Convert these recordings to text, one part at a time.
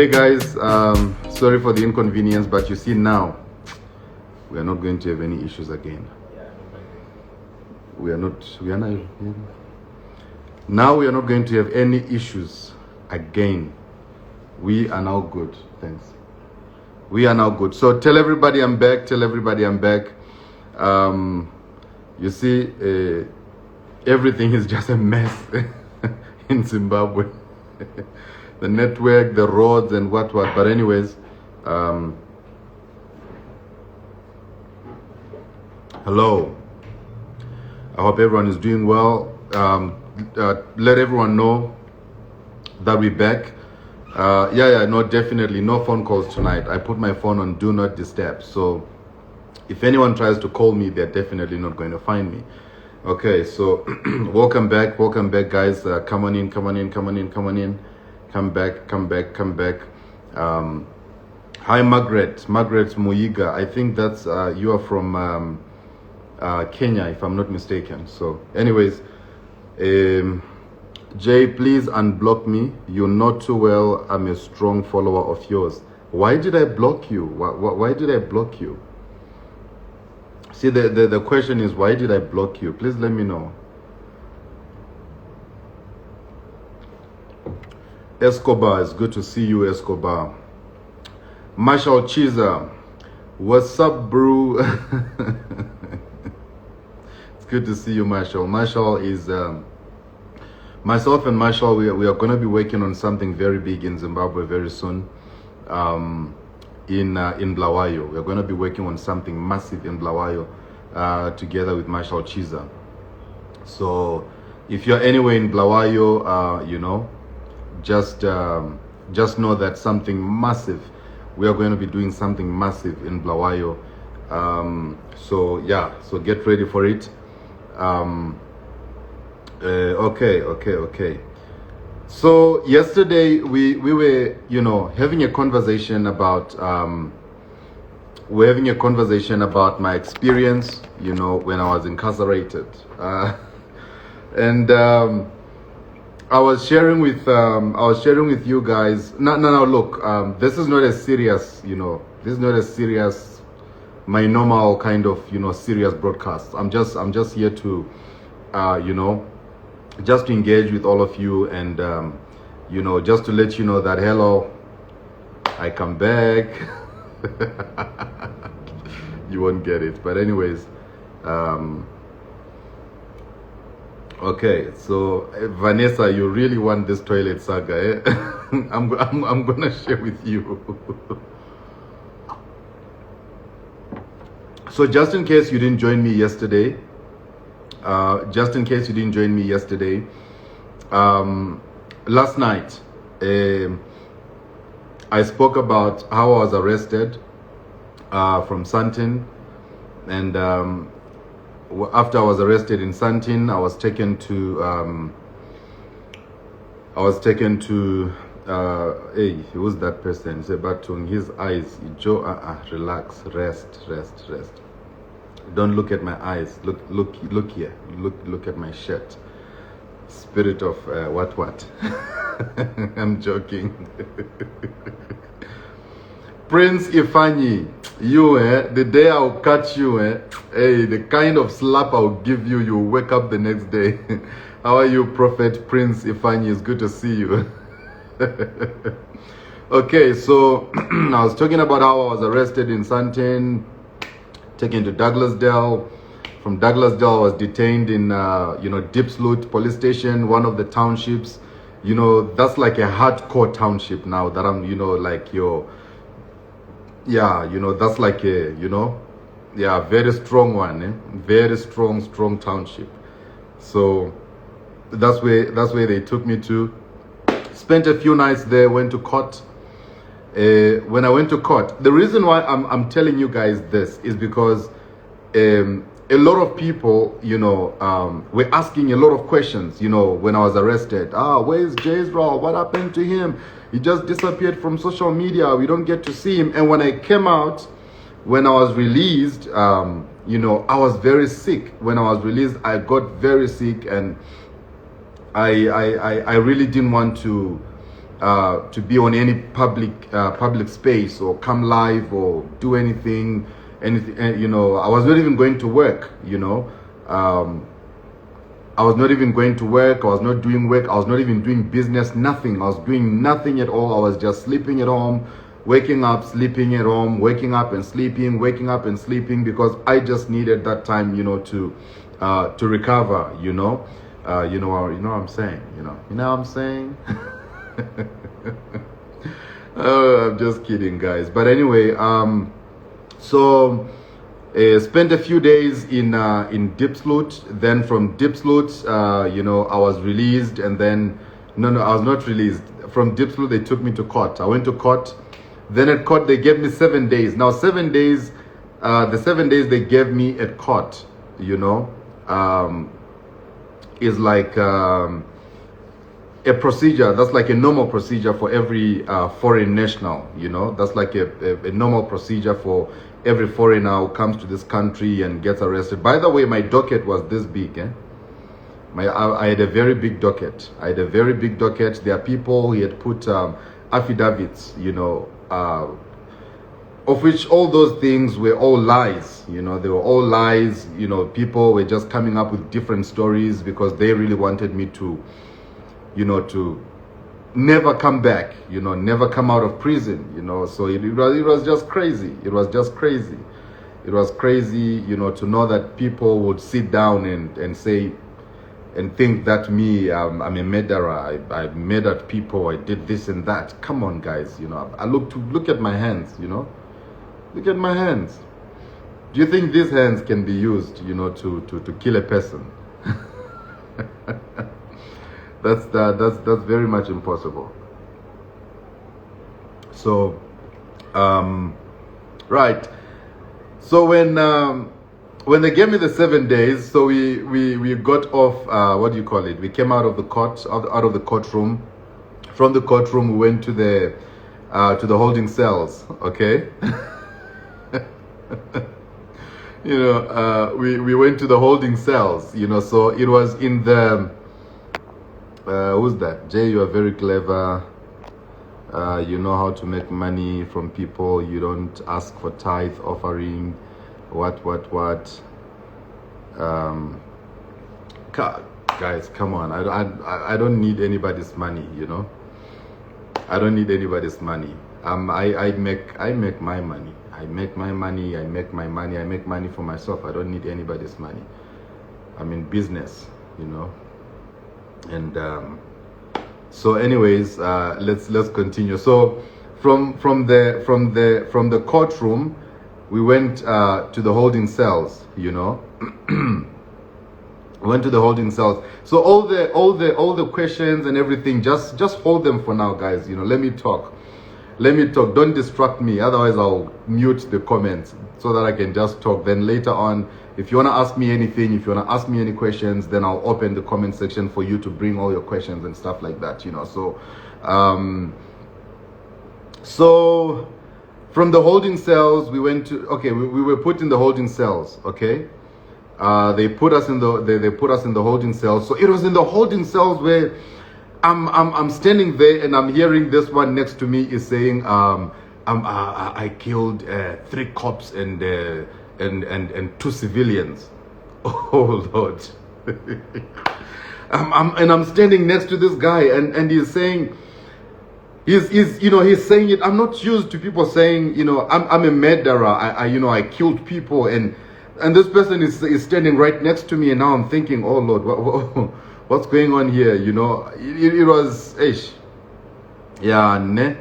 Hey guys, sorry for the inconvenience, but you see now, we are not going to have any issues again. Now we are not going to have any issues again. We are now good, thanks. We are now good. So tell everybody I'm back, you see, everything is just a mess in Zimbabwe. The network, the roads and what. But anyways, hello. I hope everyone is doing well. Let everyone know that we're back. No, definitely no phone calls tonight. I put my phone on do not disturb. So if anyone tries to call me, they're definitely not going to find me. Okay, so welcome back, guys. Come on in. Come back. Hi, Margaret Muiga. I think that's you are from Kenya, if I'm not mistaken. So anyways, Jay, please unblock me. You know too well I'm a strong follower of yours. Why did I block you? Why did I block you? See, the question is, why did I block you? Please let me know. Escobar, it's good to see you, Escobar. Marshall Chiza, what's up, bro? It's good to see you, Marshall. Marshall is, myself and Marshall, we are going to be working on something very big in Zimbabwe very soon. In Bulawayo. We're going to be working on something massive in Bulawayo together with Marshall Chiza. So if you're anywhere in Bulawayo, just know that something massive, we are going to be doing something massive in Bulawayo. So get ready for it. Okay. So yesterday we were, having a conversation about my experience, when I was incarcerated, and I was sharing with you guys. No. Look, this is not a serious, this is not a serious, my normal kind of, serious broadcast. I'm just here to, just to engage with all of you and, just to let you know that, hello, I come back. You won't get it. But anyways, okay, so Vanessa, you really want this toilet saga, eh? I'm gonna share with you. So just in case you didn't join me yesterday, last night, I spoke about how I was arrested from Sandton, and after I was arrested in Sandton, I was taken to hey, who's that person? Sebatung, his eyes, Joe, relax, rest. Don't look at my eyes. Look here. Look at my shirt. Spirit of what? I'm joking. Prince Ifani, you, the day I'll catch you, hey, the kind of slap I'll give you, you'll wake up the next day. How are you, Prophet Prince Ifani? It's good to see you. Okay, so I was talking about how I was arrested in Sandton, taken to Douglasdale. From Douglasdale, I was detained in, Dipsloot police station, one of the townships. That's like a hardcore township now that I'm, that's like a, very strong one, very strong township. So that's where they took me to. Spent a few nights there, went to court. When I went to court, the reason why I'm telling you guys this is because a lot of people, were asking a lot of questions, when I was arrested. Where's Jezreel? What happened to him? He just disappeared from social media. We don't get to see him. And when I came out, when I was released, I was very sick. When I was released, I got very sick, and I really didn't want to to be on any public space or come live or do anything. You know, I was not even going to work. You know, I was not even going to work. I was not doing work. I was not even doing business. Nothing. I was doing nothing at all. I was just sleeping at home, waking up, sleeping at home, waking up and sleeping, waking up and sleeping, because I just needed that time, you know, to recover. You know what I'm saying. You know what I'm saying. Oh, I'm just kidding, guys. But anyway, so spent a few days in Diepsloot. Then from Diepsloot, you know, I was released, and then no, I was not released. From Diepsloot, they took me to court. I went to court. Then at court, they gave me 7 days. Now, 7 days, the 7 days they gave me at court, you know, is like a procedure. That's like a normal procedure for every foreign national, you know. That's like a normal procedure for every foreigner who comes to this country and gets arrested. By the way, my docket was this big, I had a very big docket. There are people who had put affidavits, you know, of which all those things were all lies. You know, they were all lies. You know, people were just coming up with different stories because they really wanted me to, you know, to never come back, you know, never come out of prison, you know. So it was just crazy. It was just crazy. It was crazy, you know, to know that people would sit down and say and think that me, I'm a murderer. I murdered people. I did this and that. Come on, guys, you know. Look at my hands, you know. Look at my hands. Do you think these hands can be used, you know, to kill a person? That's very much impossible. So, right. So when they gave me the 7 days, so we got off. What do you call it? We came out of the court, out of the courtroom. From the courtroom, we went to the holding cells. Okay. You know, we went to the holding cells. You know, so it was in the. Who's that? Jay, you are very clever. You know how to make money from people. You don't ask for tithe offering. What? Guys, come on. I don't need anybody's money. You know. I don't need anybody's money. I make my money. I make my money. I make money for myself. I don't need anybody's money. I'm in business. You know. And so anyways, let's continue. So from the courtroom, we went to the holding cells, you know. Went to the holding cells. So all the questions and everything, just hold them for now, guys. You know, let me talk. Don't distract me, otherwise I'll mute the comments so that I can just talk. Then later on, if you want to ask me anything, if you want to ask me any questions, then I'll open the comment section for you to bring all your questions and stuff like that, you know. So so from the holding cells, we went to, okay, we were put in the holding cells, okay. They put us in the holding cells. So it was in the holding cells where I'm standing there and I'm hearing this one next to me is saying, I killed 3 cops and 2 civilians. Oh Lord. I'm standing next to this guy and he's saying, he's saying it. I'm not used to people saying, you know, I'm a murderer. I killed people, and this person is standing right next to me, and now I'm thinking, oh Lord, what's going on here? You know, it was, yeah, ne.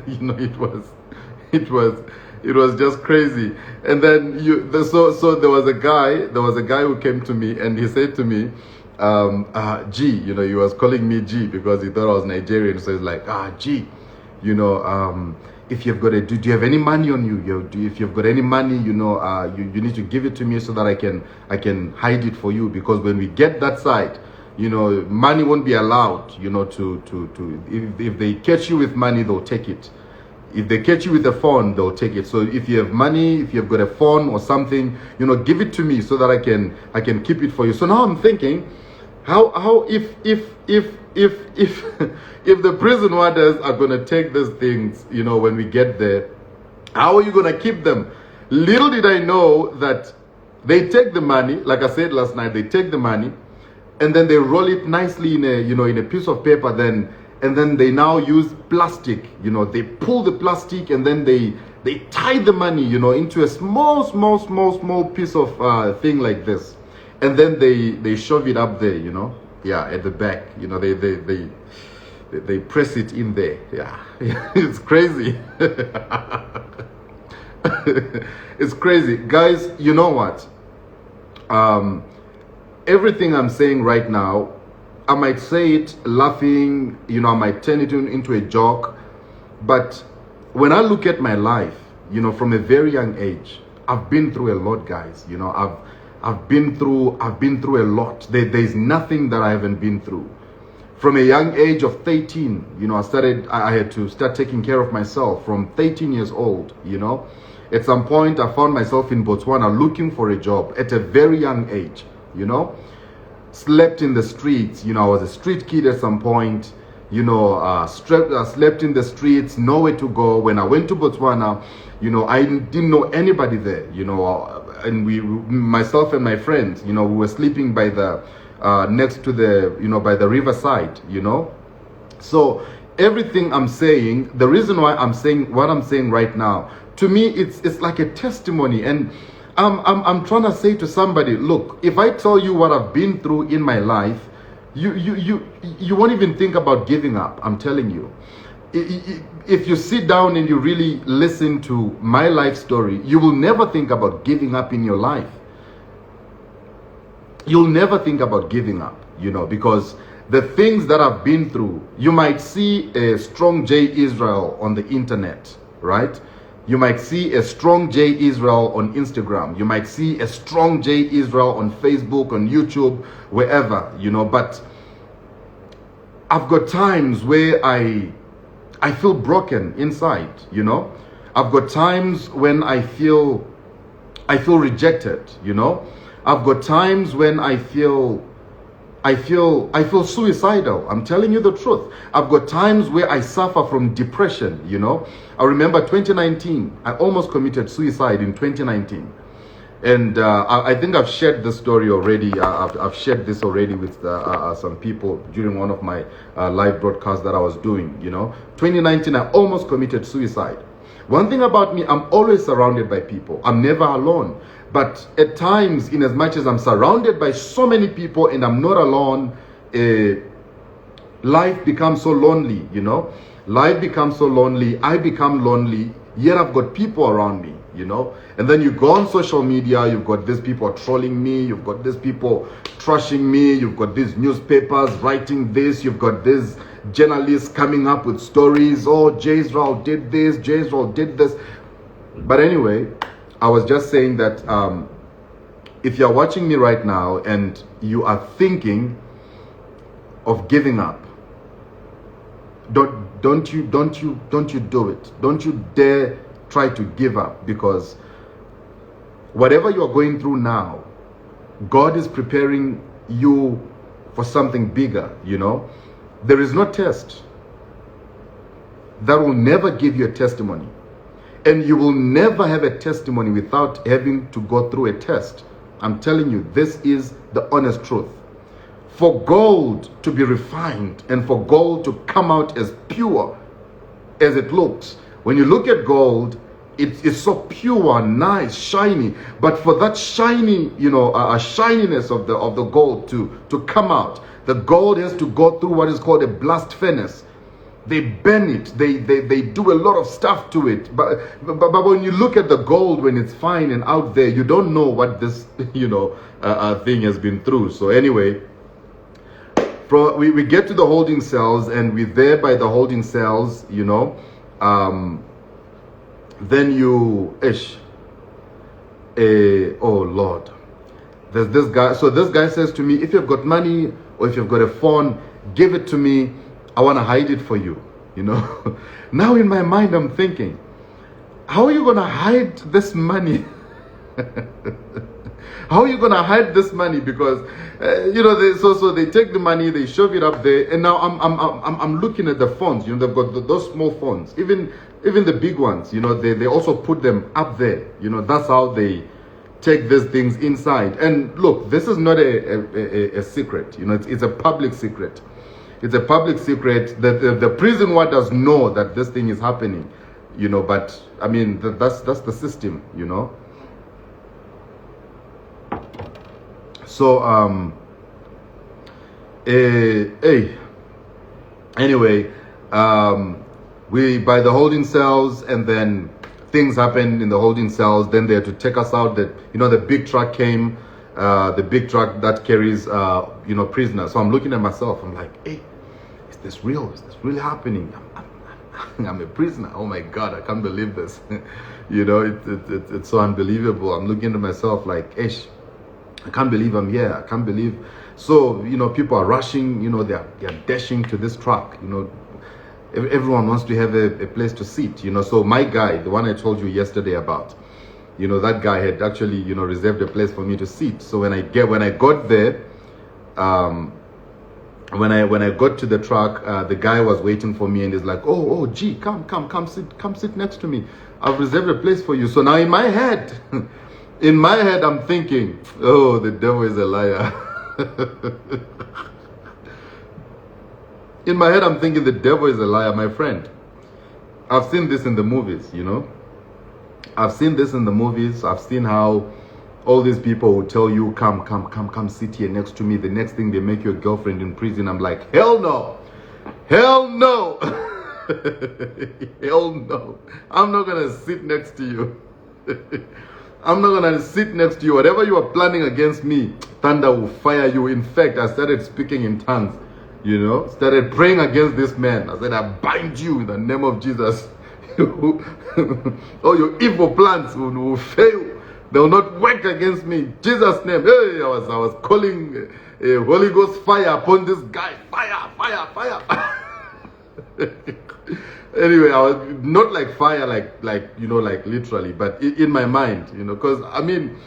You know, it was just crazy. And then so there was a guy who came to me and he said to me, G, you know, he was calling me G because he thought I was Nigerian. So he's like, G, you know, if you've got do you have any money on you? If you've got any money, you know, you need to give it to me so that I can hide it for you, because when we get that side, you know, money won't be allowed, you know, if they catch you with money, they'll take it. If they catch you with a phone, they'll take it. So if you have money, if you've got a phone or something, you know, give it to me so that I can keep it for you. So now I'm thinking, How if if the prison warders are gonna take these things, you know, when we get there, how are you gonna keep them? Little did I know that they take the money, like I said last night, they take the money and then they roll it nicely in a, you know, in a piece of paper, then and then they now use plastic, you know, they pull the plastic and then they tie the money, you know, into a small piece of thing like this, and then they shove it up there, you know, yeah, at the back, you know, they press it in there, yeah. It's crazy. It's crazy, guys. You know what, everything I'm saying right now, I might say it laughing, you know, I might turn it into a joke, but when I look at my life, you know, from a very young age, I've been through a lot, guys. You know, I've been through a lot. There's nothing that I haven't been through. From a young age of 13, you know, I had to start taking care of myself from 13 years old, you know. At some point, I found myself in Botswana looking for a job at a very young age, you know. Slept in the streets, you know, I was a street kid at some point, you know, slept in the streets, nowhere to go. When I went to Botswana, you know, I didn't know anybody there, you know, and myself and my friends, you know, we were sleeping by the, next to the, you know, by the riverside, you know. So everything I'm saying, the reason why I'm saying what I'm saying right now, to me, it's like a testimony. And I'm trying to say to somebody, look, if I tell you what I've been through in my life, you won't even think about giving up. I'm telling you. If you sit down and you really listen to my life story, you will never think about giving up in your life. You'll never think about giving up, you know, because the things that I've been through, you might see a strong J Israel on the internet, right? You might see a strong J Israel on Instagram. You might see a strong J Israel on Facebook, on YouTube, wherever, you know. But I've got times where I feel broken inside, you know. I've got times when I feel rejected, you know. I've got times when I feel suicidal. I'm telling you the truth. I've got times where I suffer from depression, you know. I remember 2019, I almost committed suicide in 2019. And I think I've shared this story already. I've shared this already with some people during one of my live broadcasts that I was doing, you know. 2019, I almost committed suicide. One thing about me, I'm always surrounded by people. I'm never alone. But at times, in as much as I'm surrounded by so many people and I'm not alone, life becomes so lonely, you know. Life becomes so lonely. I become lonely. Yet I've got people around me, you know. And then you go on social media, you've got these people trolling me, you've got these people trashing me, you've got these newspapers writing this, you've got these journalists coming up with stories. Oh, J Israel did this, J Israel did this. But anyway, I was just saying that if you're watching me right now and you are thinking of giving up, don't you do it. Don't you dare try to give up, because whatever you are going through now, God is preparing you for something bigger, you know. There is no test that will never give you a testimony. And you will never have a testimony without having to go through a test. I'm telling you, this is the honest truth. For gold to be refined and for gold to come out as pure as it looks. When you look at gold, it's so pure, nice, shiny. But for that shiny, you know, shininess of the gold to come out, the gold has to go through what is called a blast furnace. They burn it. They do a lot of stuff to it. But when you look at the gold when it's fine and out there, you don't know what this, you know, thing has been through. So anyway, we get to the holding cells and we're there by the holding cells, you know. Then you, oh Lord, there's this guy. So this guy says to me, if you've got money or if you've got a phone, give it to me. I want to hide it for you, you know. Now in my mind, I'm thinking, how are you going to hide this money? How are you gonna hide this money? Because so they take the money, they shove it up there, and now I'm looking at the phones. They've got those small phones, even the big ones. They also put them up there. That's how they take these things inside. And look, this is not a secret. It's a public secret. It's a public secret that the prison warders know that this thing is happening. But I mean that's the system. So anyway, we by the holding cells, and then things happened in the holding cells. Then they had to take us out. That the big truck came, the big truck that carries prisoners. So I'm looking at myself. I'm like, hey, is this real? Is this really happening? I'm a prisoner. Oh my God, I can't believe this. It's so unbelievable. I'm looking at myself like, ish. I can't believe I'm here. I can't believe. So, people are rushing, they're dashing to this truck, everyone wants to have a place to sit, So my guy, the one I told you yesterday about, that guy had actually, reserved a place for me to sit. So when I got there, when I got to the truck, the guy was waiting for me and he's like, oh, gee, come sit next to me. I've reserved a place for you. So now in my head, I'm thinking, oh, the devil is a liar. In my head, I'm thinking the devil is a liar, my friend. I've seen this in the movies, I've seen this in the movies. I've seen how all these people will tell you, come sit here next to me. The next thing, they make your girlfriend in prison. I'm like, hell no. Hell no. Hell no. I'm not going to sit next to you. I'm not going to sit next to you. Whatever you are planning against me, thunder will fire you. In fact, I started speaking in tongues, started praying against this man. I said, I bind you in the name of Jesus. All your evil plans will fail. They will not work against me. In Jesus' name. Hey, I was calling a Holy Ghost fire upon this guy. Fire. Anyway, I was not like fire, like literally, but in my mind, because I mean,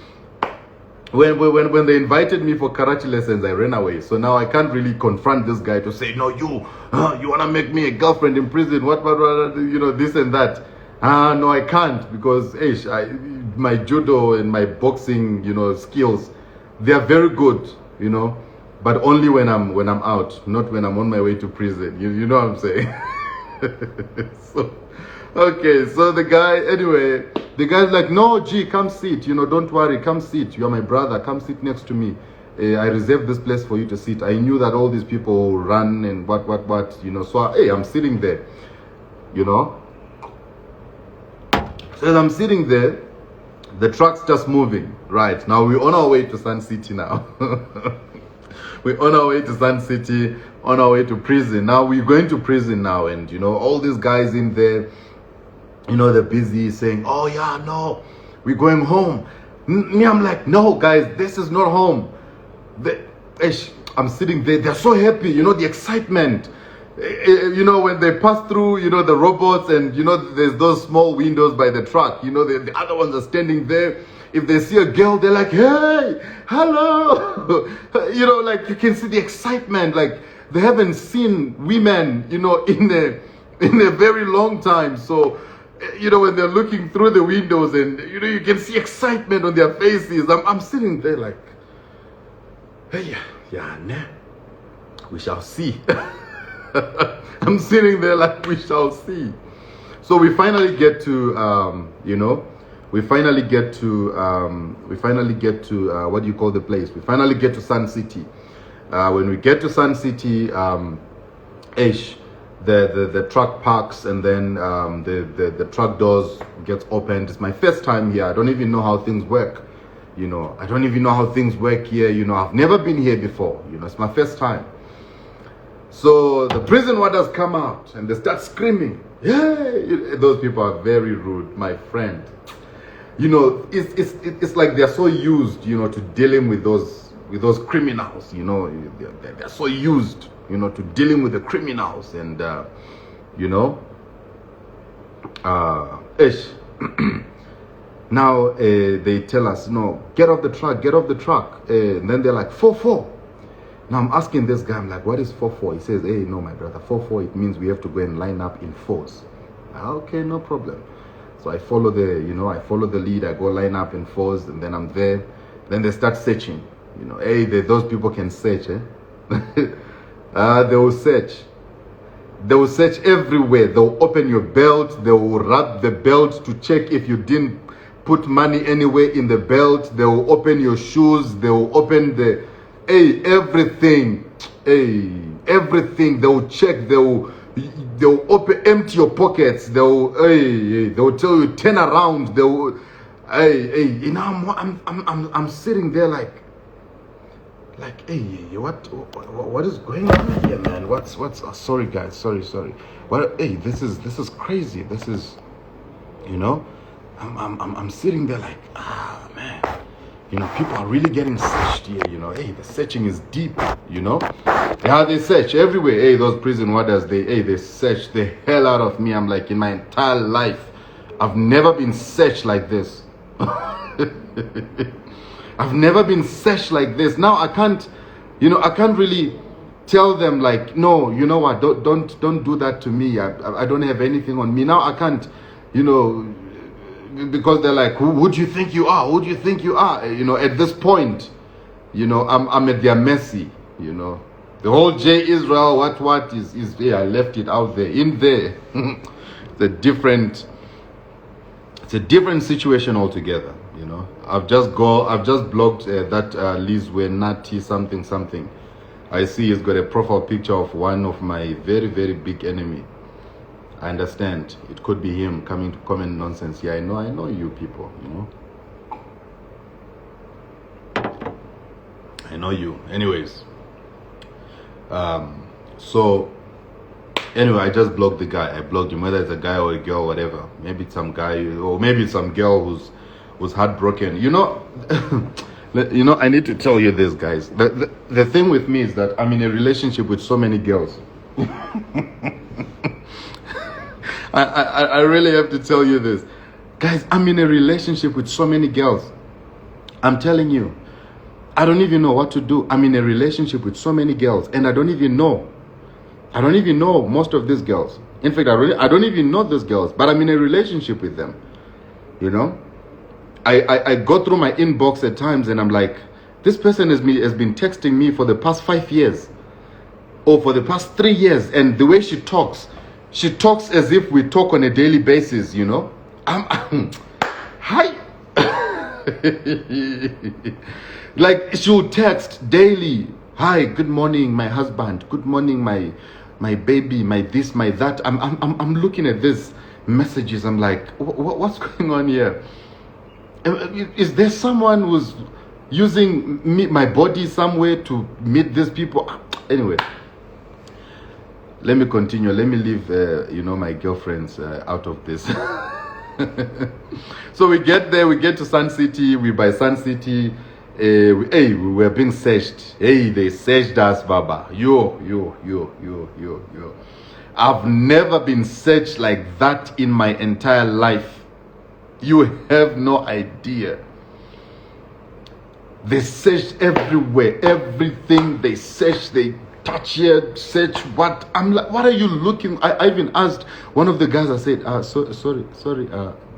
when they invited me for karate lessons, I ran away. So now I can't really confront this guy to say, no, you want to make me a girlfriend in prison, what, this and that. No, I can't, because my judo and my boxing, skills, they are very good, but only when I'm out, not when I'm on my way to prison. You know what I'm saying? So the guy's like, no, gee, come sit, don't worry, come sit, you're my brother, come sit next to me. I reserved this place for you to sit. I knew that all these people run and what, so I'm sitting there, so as I'm sitting there, the truck's just moving. Right, now we're on our way to Sun City now. We're on our way to Sun City, on our way to prison. Now we're going to prison now, and all these guys in there, they're busy saying, oh yeah, no, we're going home. Me, I'm like, no guys, this is not home. I'm sitting there, they're so happy, the excitement. When they pass through, the robots, and there's those small windows by the truck, the other ones are standing there. If they see a girl, they're like, hey, hello. Like you can see the excitement. Like they haven't seen women, in a very long time. So, when they're looking through the windows and, you can see excitement on their faces. I'm sitting there like, hey, yeah, nah, we shall see. I'm sitting there like, we shall see. So we finally get to, we finally get to what do you call the place? We finally get to Sun City. When we get to Sun City, the truck parks, and then the truck doors gets opened. It's my first time here. I don't even know how things work. I don't even know how things work here. I've never been here before. It's my first time. So the prison warders come out and they start screaming. Yay! Those people are very rude, my friend. It's like they're so used, to dealing with those criminals. They're so used, to dealing with the criminals, and Now they tell us, no, get off the truck, get off the truck. And then they're like, 4-4. Now I'm asking this guy, I'm like, what is 4-4? He says, hey, no, my brother, 4-4, it means we have to go and line up in fours. Okay, no problem. So I follow the lead, I go line up in fours, and then I'm there. Then they start searching. Hey, those people can search, eh? They will search. They will search everywhere. They'll open your belt. They will rub the belt to check if you didn't put money anywhere in the belt. They will open your shoes. They will open everything. Everything. They will check. They'll empty your pockets. They'll tell you turn around. I'm sitting there like, hey, what is going on here, man? What's sorry guys, sorry. Hey, this is crazy. This is, I'm sitting there like, man, people are really getting searched here, hey, the searching is deep, Yeah, they search everywhere. Hey, those prison warders, they search the hell out of me. I'm like, in my entire life, I've never been searched like this. I've never been searched like this. Now I can't really tell them like, no, you know what, don't do that to me. I don't have anything on me. Now I can't, because they're like, who do you think you are? Who do you think you are? At this point, I'm at their mercy, The whole J Israel, what is I left it out there. In there, it's a different situation altogether. I've just blocked that Liz Natty something. I see he's got a profile picture of one of my very, very big enemy. I understand it could be him coming to comment nonsense. Yeah, I know you people, I know you. Anyways, so anyway, I just blocked the guy. I blocked him, whether it's a guy or a girl, whatever. Maybe it's some guy, or maybe it's some girl who's heartbroken. I need to tell you this, guys. The thing with me is that I'm in a relationship with so many girls. I really have to tell you this. Guys, I'm in a relationship with so many girls. I'm telling you, I don't even know what to do. I'm in a relationship with so many girls, and I don't even know most of these girls. In fact, I don't even know these girls, but I'm in a relationship with them. I go through my inbox at times and I'm like, this person has been texting me for the past 5 years or for the past 3 years, and the way she talks as if we talk on a daily basis, hi. Like, she'll text daily, hi, good morning, my husband, good morning, my baby, my this, my that. I'm looking at these messages. I'm like, what's going on here? Is there someone who's using my body somewhere to meet these people? Anyway, let me continue. Let me leave, my girlfriends out of this. So we get there. We get to Sun City. We by Sun City. We were being searched. Hey, they searched us, Baba. Yo. I've never been searched like that in my entire life. You have no idea. They search everywhere. Everything they search, they touch here, search what. I'm like, what are you looking? I even asked one of the guys, I said, sorry,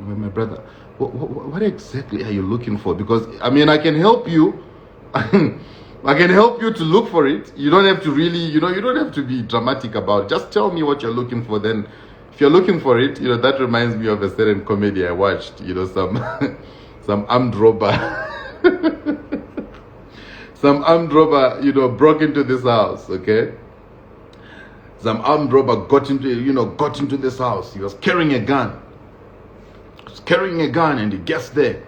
my brother, what exactly are you looking for? Because, I can help you. I can help you to look for it. You don't have to really, you don't have to be dramatic about it. Just tell me what you're looking for. Then if you're looking for it, that reminds me of a certain comedy I watched, some armed robber. Some armed robber, broke into this house, okay? Some armed robber got into this house. He was carrying a gun. And he gets there.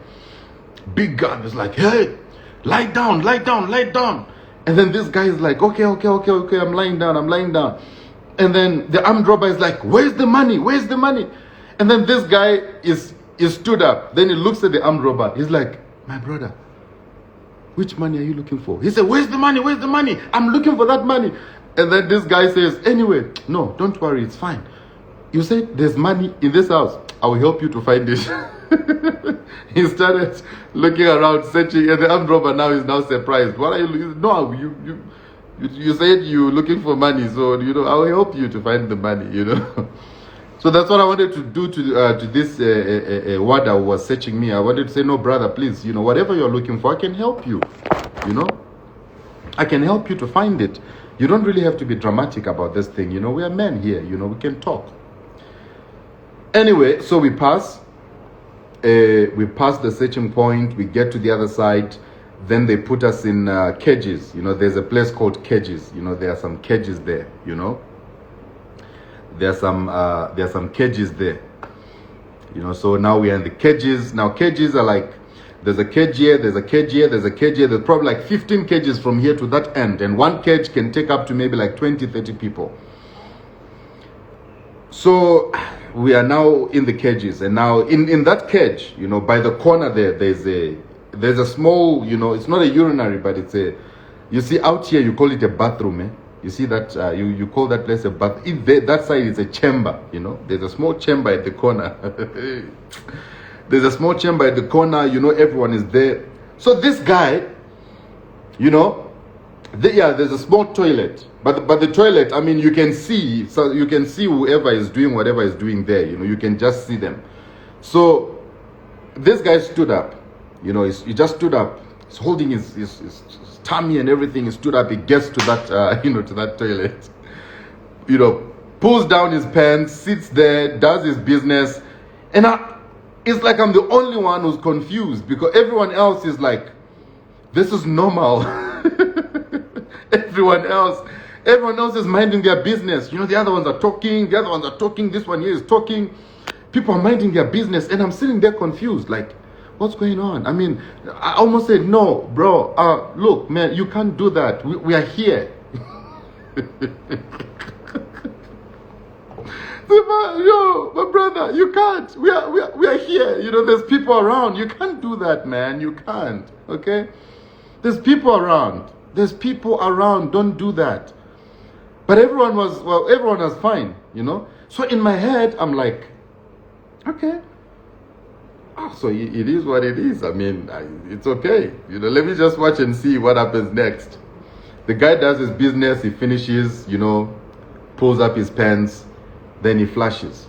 Big gun is like, hey, lie down. And then this guy is like, okay, I'm lying down. And then the armed robber is like, where's the money? And then this guy is stood up. Then he looks at the armed robber. He's like, my brother, which money are you looking for? He said, where's the money? I'm looking for that money. And then this guy says, anyway, no, don't worry, it's fine. you said there's money in this house. I will help you to find it. He started looking around, searching, and the armed robber now is now surprised. What are you? No, you said you're looking for money, so I will help you to find the money. So that's what I wanted to do to this wada who was searching me. I wanted to say, no, brother, please, whatever you're looking for, I can help you. I can help you to find it. You don't really have to be dramatic about this thing. We are men here. We can talk. Anyway, so we pass. We pass the searching point. We get to the other side. Then they put us in cages. There's a place called cages. There are some cages there. There are some cages there. So now we are in the cages. Now cages are like, there's a cage here, there's a cage here, there's a cage here. There's probably like 15 cages from here to that end. And one cage can take up to maybe like 20, 30 people. So we are now in the cages. And now in that cage, by the corner there's a small, it's not a urinary, but it's you see out here, you call it a bathroom, eh? You see that, you call that place a bath. That side is a chamber, There's a small chamber at the corner. There's a small chamber at the corner, everyone is there. So this guy, there's a small toilet. But the toilet, you can see, so you can see whoever is doing whatever is doing there, you can just see them. So this guy stood up, he just stood up. He's holding his tummy and everything. He stood up, he gets to that, to that toilet. Pulls down his pants, sits there, does his business. And it's like I'm the only one who's confused because everyone else is like, this is normal. Everyone else is minding their business. The other ones are talking, this one here is talking. People are minding their business and I'm sitting there confused, like, what's going on? I almost said, no, bro, look, man, you can't do that. We are here. Yo, my brother, you can't. We are here. There's people around. You can't do that, man. You can't. Okay? There's people around. Don't do that. But everyone was fine, So in my head, I'm like, okay. So it is what it is. It's okay. Let me just watch and see what happens next. The guy does his business. He finishes, pulls up his pants. Then he flushes.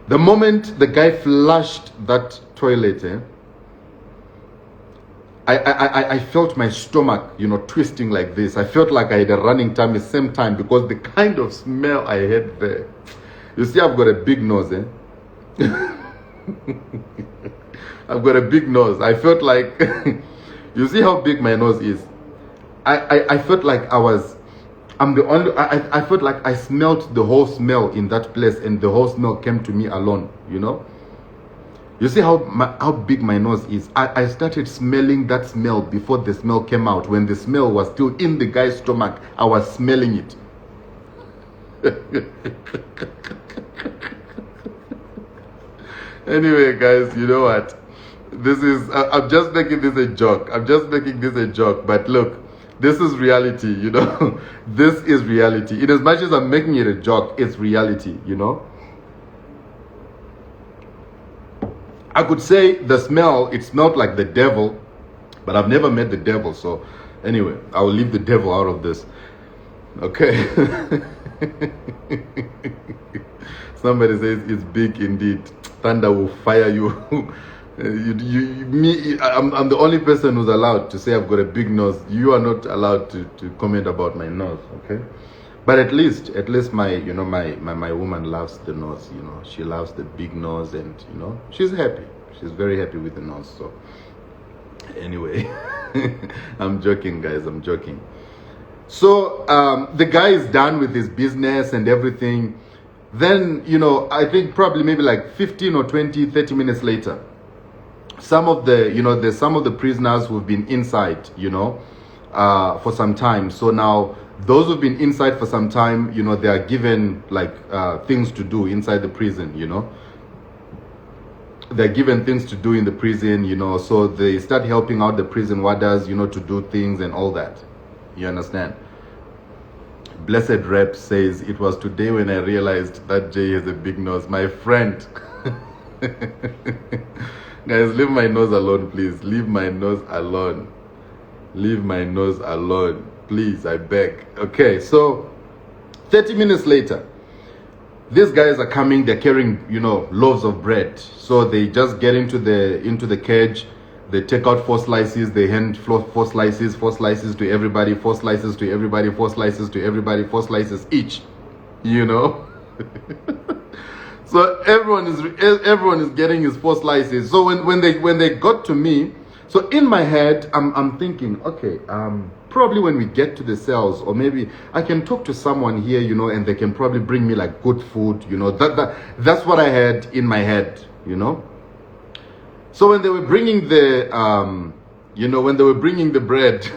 The moment the guy flushed that toilet, I felt my stomach, twisting like this. I felt like I had a running tummy same time because the kind of smell I had there. You see, I've got a big nose, I've got a big nose. I felt like, you see how big my nose is? I felt like I felt like I smelled the whole smell in that place and the whole smell came to me alone, You see how big my nose is? I started smelling that smell before the smell came out. When the smell was still in the guy's stomach, I was smelling it. Anyway, guys, you know what? I'm just making this a joke. But look, this is reality, This is reality. In as much as I'm making it a joke, it's reality, I could say the smell, it smelled like the devil, but I've never met the devil. So anyway, I will leave the devil out of this. Okay. Somebody says it's big indeed. Thunder will fire you. I'm the only person who's allowed to say I've got a big nose. You are not allowed to comment about my nose, okay? But at least my my woman loves the nose, She loves the big nose and she's happy. She's very happy with the nose. So anyway, I'm joking, guys. I'm joking. So the guy is done with his business and everything. Then, I think probably maybe like 15 or 20, 30 minutes later, some of the, there's some of the prisoners who've been inside, for some time. So now those who've been inside for some time, they are given like things to do inside the prison, They're given things to do in the prison, so they start helping out the prison warders, to do things and all that. You understand? Blessed Rep says, it was today when I realized that Jay has a big nose. My friend. Guys, leave my nose alone, please. Leave my nose alone. Leave my nose alone. Please, I beg. Okay, so 30 minutes later, these guys are coming, they're carrying, loaves of bread. So they just get into the cage, they take out 4 slices, they hand 4 slices to everybody, 4 slices to everybody, 4 slices to everybody, 4 slices each, So everyone is getting his 4 slices. So when they got to me, so in my head, I'm thinking, okay, probably when we get to the cells, or maybe I can talk to someone here, and they can probably bring me like good food, that's what I had in my head, So when they were bringing the, bread,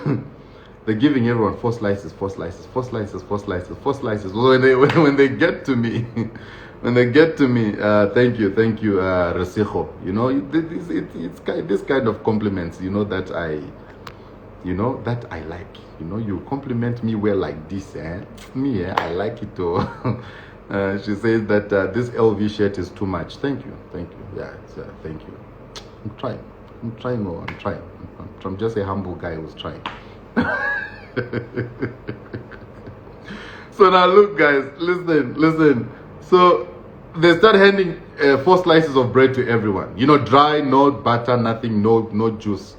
they're giving everyone 4 slices, 4 slices, 4 slices, 4 slices, 4 slices. So when they get to me, thank you, Resijo. It's this kind of compliments, that I like. You compliment me well like this, me, I like it too. She says that this LV shirt is too much. Thank you. Yeah, thank you. I'm trying. I'm just a humble guy who's trying. So now look, guys, listen. So they start handing 4 slices of bread to everyone. Dry, no butter, nothing, no juice.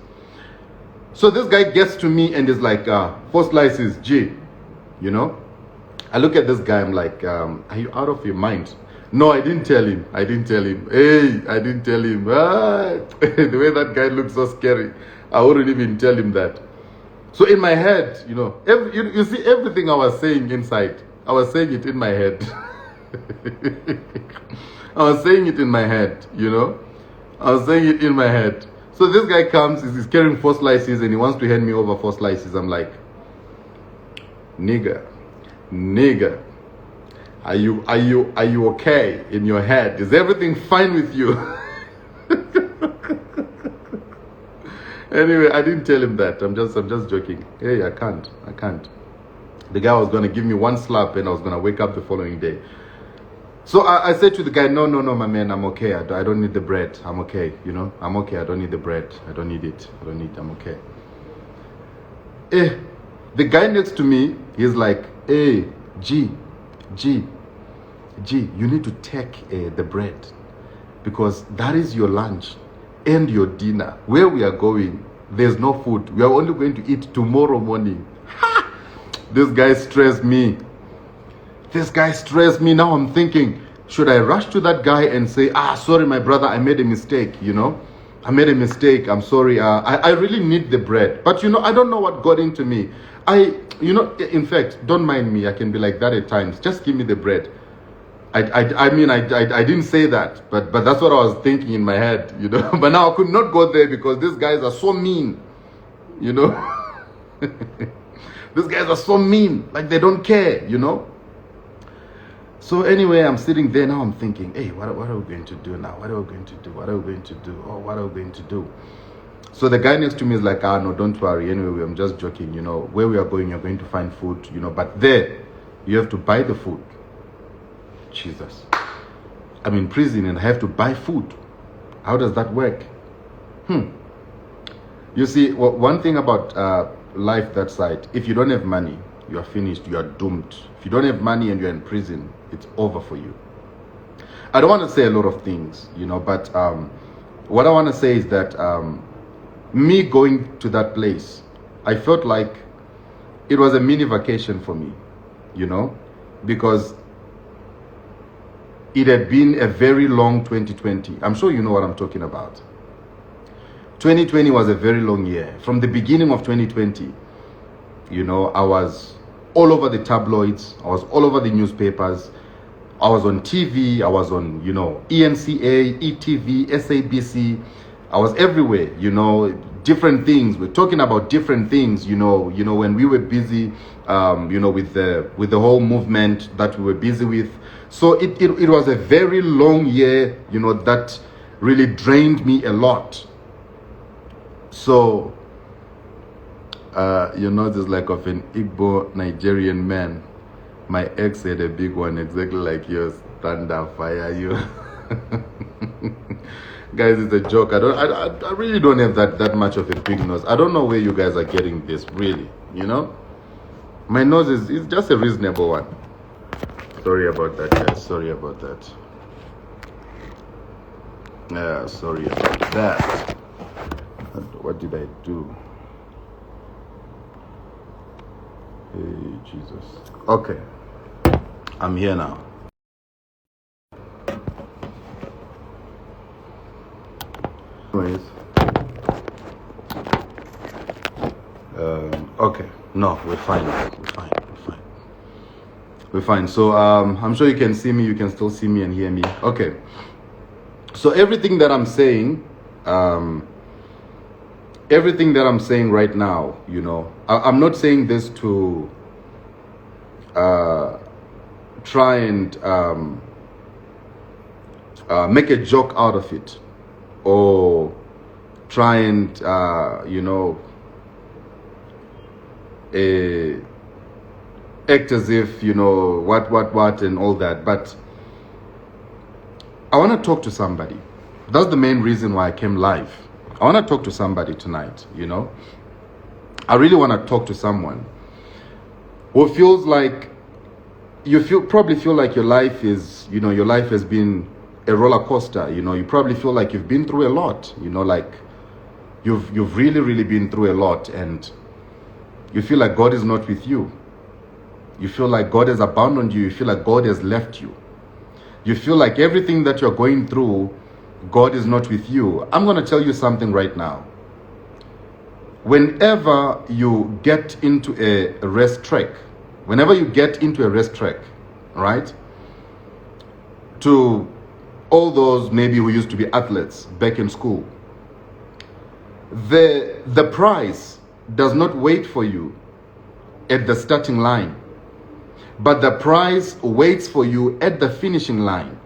So this guy gets to me and is like, 4 slices, G. I look at this guy, I'm like, are you out of your mind? No, I didn't tell him. Hey, I didn't tell him. The way that guy looks so scary, I wouldn't even tell him that. So in my head, you see everything I was saying inside, I was saying it in my head. I was saying it in my head, I was saying it in my head. So this guy comes, he's carrying 4 slices and he wants to hand me over 4 slices. I'm like, nigga, are you okay in your head? Is everything fine with you? Anyway, I didn't tell him that. I'm just joking. Hey, I can't. The guy was gonna give me 1 slap and I was gonna wake up the following day. So I said to the guy, no, my man, I'm okay. I don't need the bread. I'm okay, I'm okay. I don't need the bread. I don't need it. I'm okay. The guy next to me, he's like, hey, G, you need to take the bread because that is your lunch and your dinner. Where we are going, there's no food. We are only going to eat tomorrow morning. This guy stressed me. Now I'm thinking, should I rush to that guy and say, sorry, my brother, I made a mistake, I made a mistake. I'm sorry. I really need the bread. But, I don't know what got into me. In fact, don't mind me. I can be like that at times. Just give me the bread. I didn't say that, but that's what I was thinking in my head, But now I could not go there because these guys are so mean, These guys are so mean. Like they don't care, So anyway, I'm sitting there now. I'm thinking, hey, what are we going to do now? What are we going to do? Oh, what are we going to do? So the guy next to me is like, no, don't worry. Anyway, I'm just joking. Where we are going, you're going to find food. But there, you have to buy the food. Jesus, I'm in prison and I have to buy food. How does that work? You see, one thing about life that side, if you don't have money, you are finished, you are doomed. If you don't have money and you're in prison, it's over for you. I don't want to say a lot of things, but what I want to say is that me going to that place, I felt like it was a mini vacation for me, because it had been a very long 2020. I'm sure you know what I'm talking about. 2020 was a very long year. From the beginning of 2020, I was all over the tabloids. I was all over the newspapers. I was on TV. I was on, ENCA, ETV, SABC. I was everywhere, different things. We're talking about different things, when we were busy, with the whole movement that we were busy with. So it was a very long year, that really drained me a lot. So, this like of an Igbo Nigerian man. My ex had a big one exactly like yours. Thunder, fire, you. Guys, it's a joke. I really don't have that much of a big nose. I don't know where you guys are getting this, really, you know? My nose is just a reasonable one. Sorry about that, guys. Sorry about that. Yeah, sorry about that. What did I do? Hey, Jesus. Okay. I'm here now. Anyways. Okay. No, we're fine. We're fine. So I'm sure you can see me. You can still see me and hear me. Okay. So everything that I'm saying, right now, you know, I'm not saying this to try and make a joke out of it, or try and you know, act as if, you know, what and all that. But I want to talk to somebody. That's the main reason why I came live. I want to talk to somebody tonight, you know. I really want to talk to someone who feels like probably feel like your life is, you know, your life has been a roller coaster. You know, you probably feel like you've been through a lot, you know, like you've really been through a lot, and you feel like God is not with you. You feel like God has abandoned you. You feel like God has left you. You feel like everything that you're going through, God is not with you. I'm going to tell you something right now. Whenever you get into a race track, right? To all those maybe who used to be athletes back in school, the prize does not wait for you at the starting line, but the prize waits for you at the finishing line.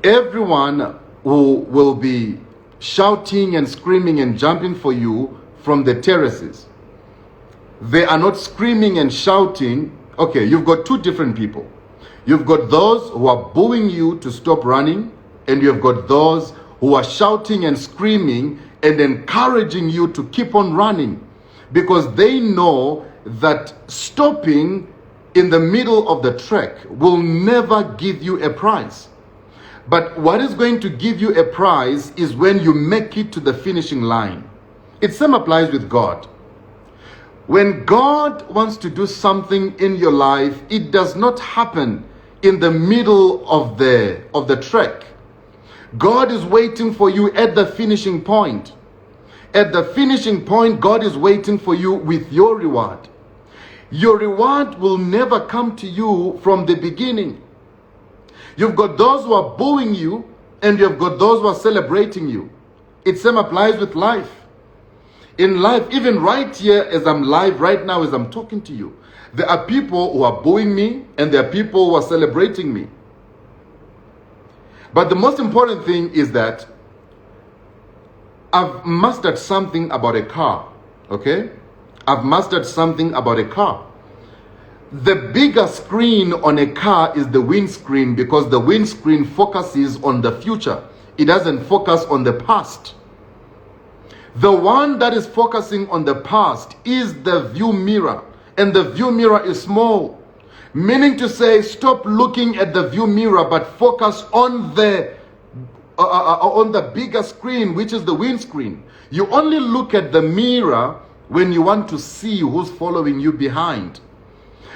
Everyone who will be shouting and screaming and jumping for you from the terraces, they are not screaming and shouting. Okay, you've got two different people. You've got those who are booing you to stop running, and you've got those who are shouting and screaming and encouraging you to keep on running, because they know that stopping in the middle of the track will never give you a prize. But what is going to give you a prize is when you make it to the finishing line. It same applies with God. When God wants to do something in your life, it does not happen in the middle of the track. God is waiting for you at the finishing point. At the finishing point, God is waiting for you with your reward. Your reward will never come to you from the beginning. You've got those who are booing you, and you've got those who are celebrating you. It same applies with life. In life, even right here as I'm live right now, as I'm talking to you, there are people who are booing me, and there are people who are celebrating me. But the most important thing is that I've mastered something about a car, okay? I've mastered something about a car. The bigger screen on a car is the windscreen, because the windscreen focuses on the future. It doesn't focus on the past. The one that is focusing on the past is the view mirror, and the view mirror is small. Meaning to say, stop looking at the view mirror, but focus on the bigger screen, which is the windscreen. You only look at the mirror when you want to see who's following you behind.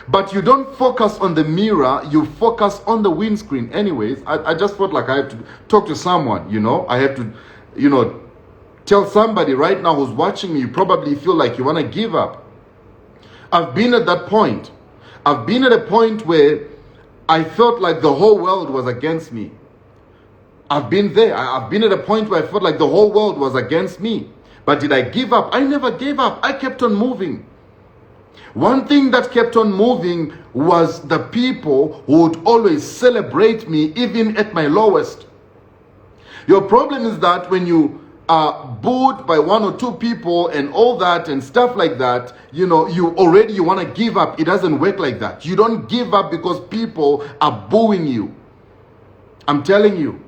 But you don't focus on the mirror, you focus on the windscreen. Anyways, I just felt like I have to talk to someone, you know. I have to, you know, tell somebody right now who's watching me. You probably feel like you want to give up. I've been at that point. I've been at a point where I felt like the whole world was against me. I've been there. I've been at a point where I felt like the whole world was against me. But did I give up? I never gave up. I kept on moving. One thing that kept on moving was the people who would always celebrate me even at my lowest. Your problem is that when you booed by one or two people and all that and stuff like that, you know, you want to give up. It doesn't work like that. You don't give up because people are booing you. I'm telling you.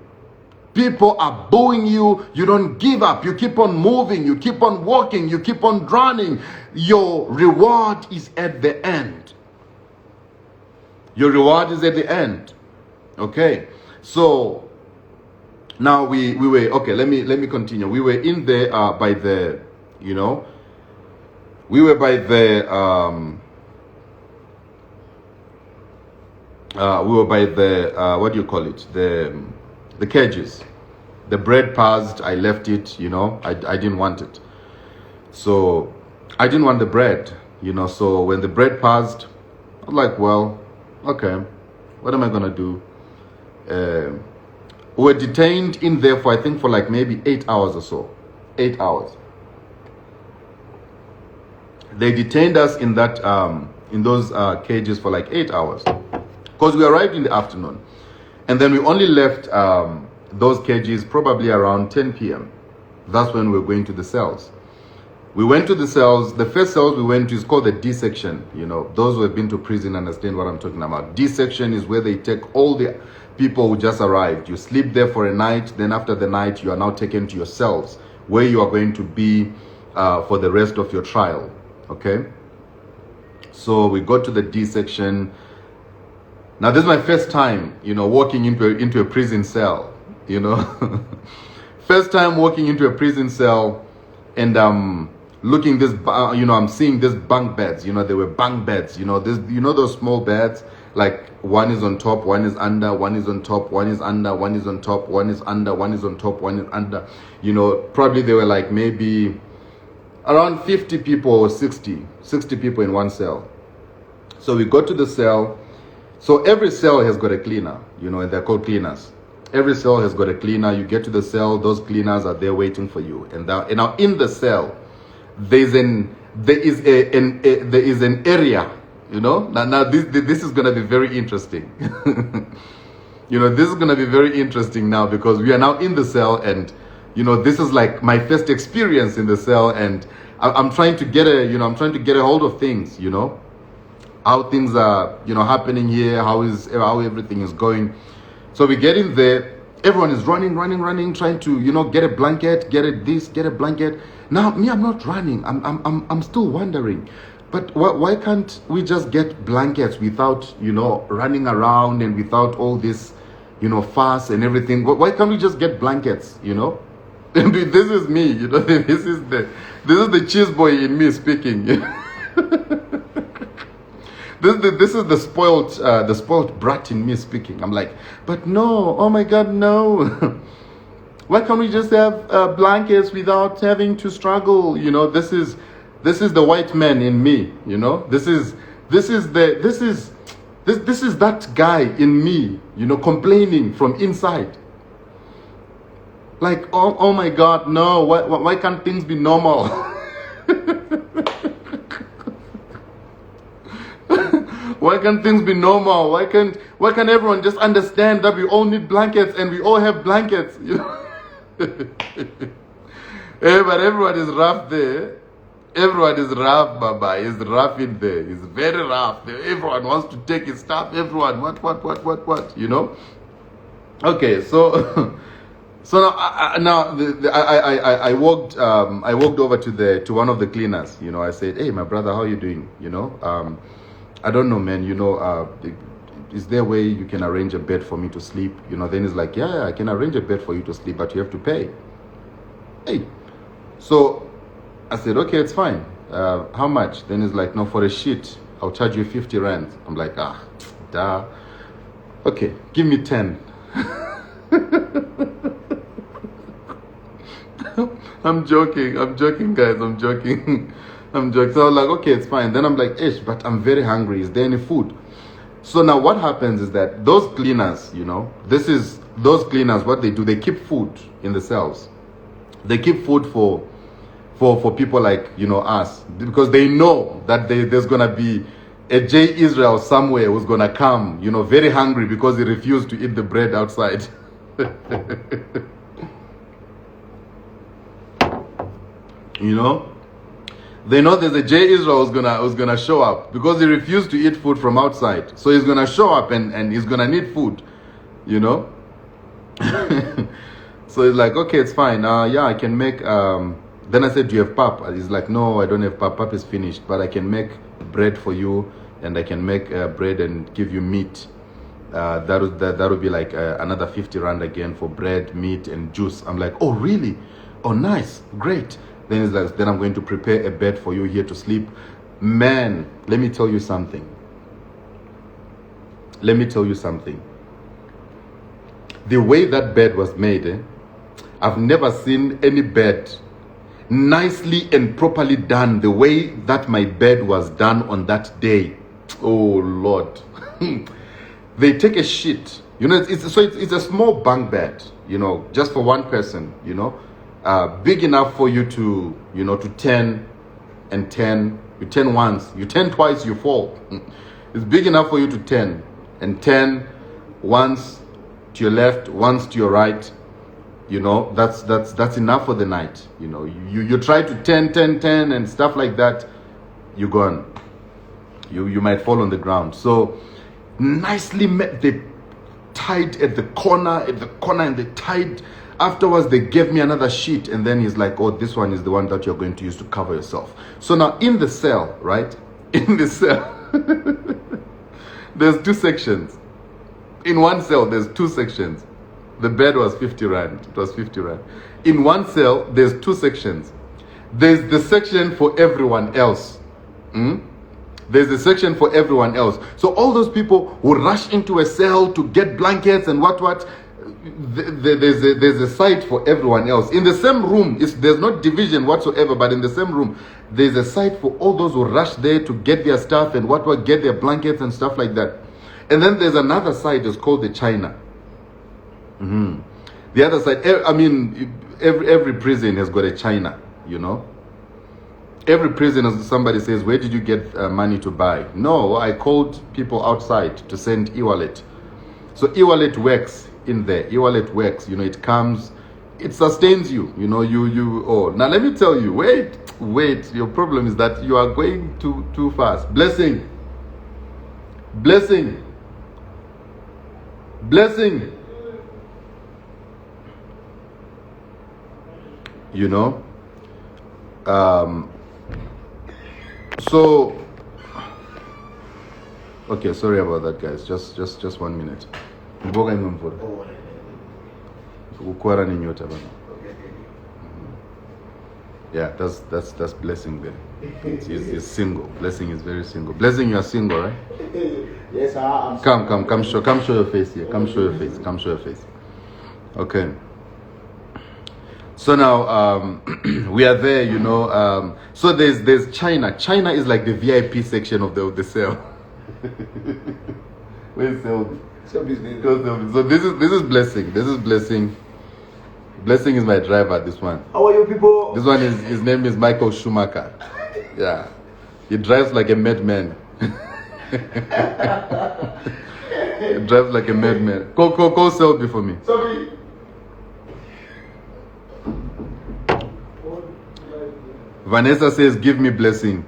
People are booing you. You don't give up. You keep on moving. You keep on walking. You keep on running. Your reward is at the end. Your reward is at the end. Okay. So now we were, okay, let me continue. We were in there by the, you know, we were by the what do you call it? The cages. The bread passed, I left it, you know, I didn't want it. So I didn't want the bread, you know, so when the bread passed, I was like, well, okay, what am I gonna do? We were detained in there for, I think, for like maybe 8 hours or so. 8 hours. They detained us in that in those cages for like 8 hours. Because we arrived in the afternoon. And then we only left those cages probably around 10 p.m. That's when we were going to the cells. We went to the cells. The first cells we went to is called the D section. You know, those who have been to prison understand what I'm talking about. D section is where they take all the people who just arrived. You sleep there for a night. Then after the night, you are now taken to your cells where you are going to be for the rest of your trial. Okay? So we got to the D section. Now, this is my first time, you know, walking into a prison cell, you know. First time walking into a prison cell, and looking this, you know, I'm seeing these bunk beds, you know, they were bunk beds, you know, this, you know, those small beds, like one is on top, one is under, one is on top, one is under, one is on top, one is under, one is on top, one is under, you know, probably they were like maybe around 50 people or 60 people in one cell. So we got to the cell. So every cell has got a cleaner, you know, and they're called cleaners. Every cell has got a cleaner. You get to the cell, those cleaners are there waiting for you. And now in the cell, there is an area, you know. Now this is gonna be very interesting. You know, this is gonna be very interesting now because we are now in the cell, and you know, this is like my first experience in the cell, and I'm trying to get a hold of things, you know. How things are, you know, happening here, how everything is going. So we get in there, everyone is running, trying to, you know, get a blanket, get a blanket. Now, me, I'm not running. I'm still wondering, but why can't we just get blankets without, you know, running around and without all this, you know, fuss and everything? Why can't we just get blankets, you know? This is me, you know. This is the cheese boy in me speaking. This is the spoiled brat in me speaking. I'm like, but no, oh my God, no. Why can't we just have blankets without having to struggle? You know, this is the white man in me. You know, this is that guy in me. You know, complaining from inside. Like, oh my God, no. Why can't things be normal? Why can't things be normal? Why can't everyone just understand that we all need blankets and we all have blankets? You know? Hey, but everyone is rough there. Everyone is rough, Baba. It's rough in there. It's very rough. Everyone wants to take his stuff. Everyone, what? You know? Okay, so so now I walked over to one of the cleaners. You know, I said, hey, my brother, how are you doing? You know, I don't know, man, you know, is there a way you can arrange a bed for me to sleep? You know, then he's like, yeah, I can arrange a bed for you to sleep, but you have to pay. Hey, so I said, okay, it's fine. How much? Then he's like, no, for a sheet, I'll charge you 50 rand. I'm like, duh. Okay, give me 10. I'm joking, guys, I'm joking. So I was like, okay, it's fine. Then I'm like, ish, but I'm very hungry. Is there any food? So now what happens is that those cleaners, you know, those cleaners, what they do, they keep food in the cells. They keep food for people like, you know, us, because they know that there's going to be a J Israel somewhere who's going to come, you know, very hungry because he refused to eat the bread outside. You know, they know there's a J Israel who's gonna show up because he refused to eat food from outside. So he's gonna show up and he's gonna need food, you know. So he's like, okay, it's fine. Yeah, I can make. Then I said, do you have pap? And he's like, no, I don't have pap. Pap is finished, but I can make bread for you, and I can make bread and give you meat. That would be like another 50 rand again for bread, meat, and juice. I'm like, oh really? Oh nice, great. Then he's like, then I'm going to prepare a bed for you here to sleep. Man, let me tell you something. Let me tell you something. The way that bed was made, I've never seen any bed nicely and properly done the way that my bed was done on that day. Oh Lord. They take a sheet, you know, it's a small bunk bed, you know, just for one person, you know, big enough for you to, you know, to turn and turn. You turn once, you turn twice, you fall. It's big enough for you to turn and turn once to your left, once to your right. You know, that's enough for the night. You know, you try to turn and stuff like that, you're gone. You might fall on the ground. So nicely met, they tied at the corner, and they tied. Afterwards, they gave me another sheet, and then he's like, oh, this one is the one that you're going to use to cover yourself. So now in the cell, right? In the cell, there's two sections. In one cell, there's two sections. The bed was 50 rand. It was 50 rand. In one cell, there's two sections. There's the section for everyone else. There's a section for everyone else. So all those people who rush into a cell to get blankets and what, there's a site for everyone else. In the same room, there's no division whatsoever, but in the same room, there's a site for all those who rush there to get their stuff and get their blankets and stuff like that. And then there's another side, it's called the China. The other side, I mean, every prison has got a China, you know. Every prison, as somebody says, where did you get money to buy? No, I called people outside to send e-wallet. So e-wallet works in there. E-wallet works, you know, it comes, it sustains you, you know, oh, now let me tell you, wait, your problem is that you are going too fast. Blessing. You know, so okay, sorry about that, guys. Just 1 minute. Yeah, that's Blessing there. He's single. Blessing is very single. Blessing, you are single, right? Yes, I'm Come show your face here. Come show your face. Okay. So now we are there, you know. So there's China. China is like the VIP section of the cell. Where's Selby? So this is Blessing. This is Blessing. Blessing is my driver. This one. How are you people? This one is, his name is Michael Schumacher. Yeah, he drives like a madman. He drives like a madman. Call Selby for me. Sorry. Vanessa says, give me Blessing.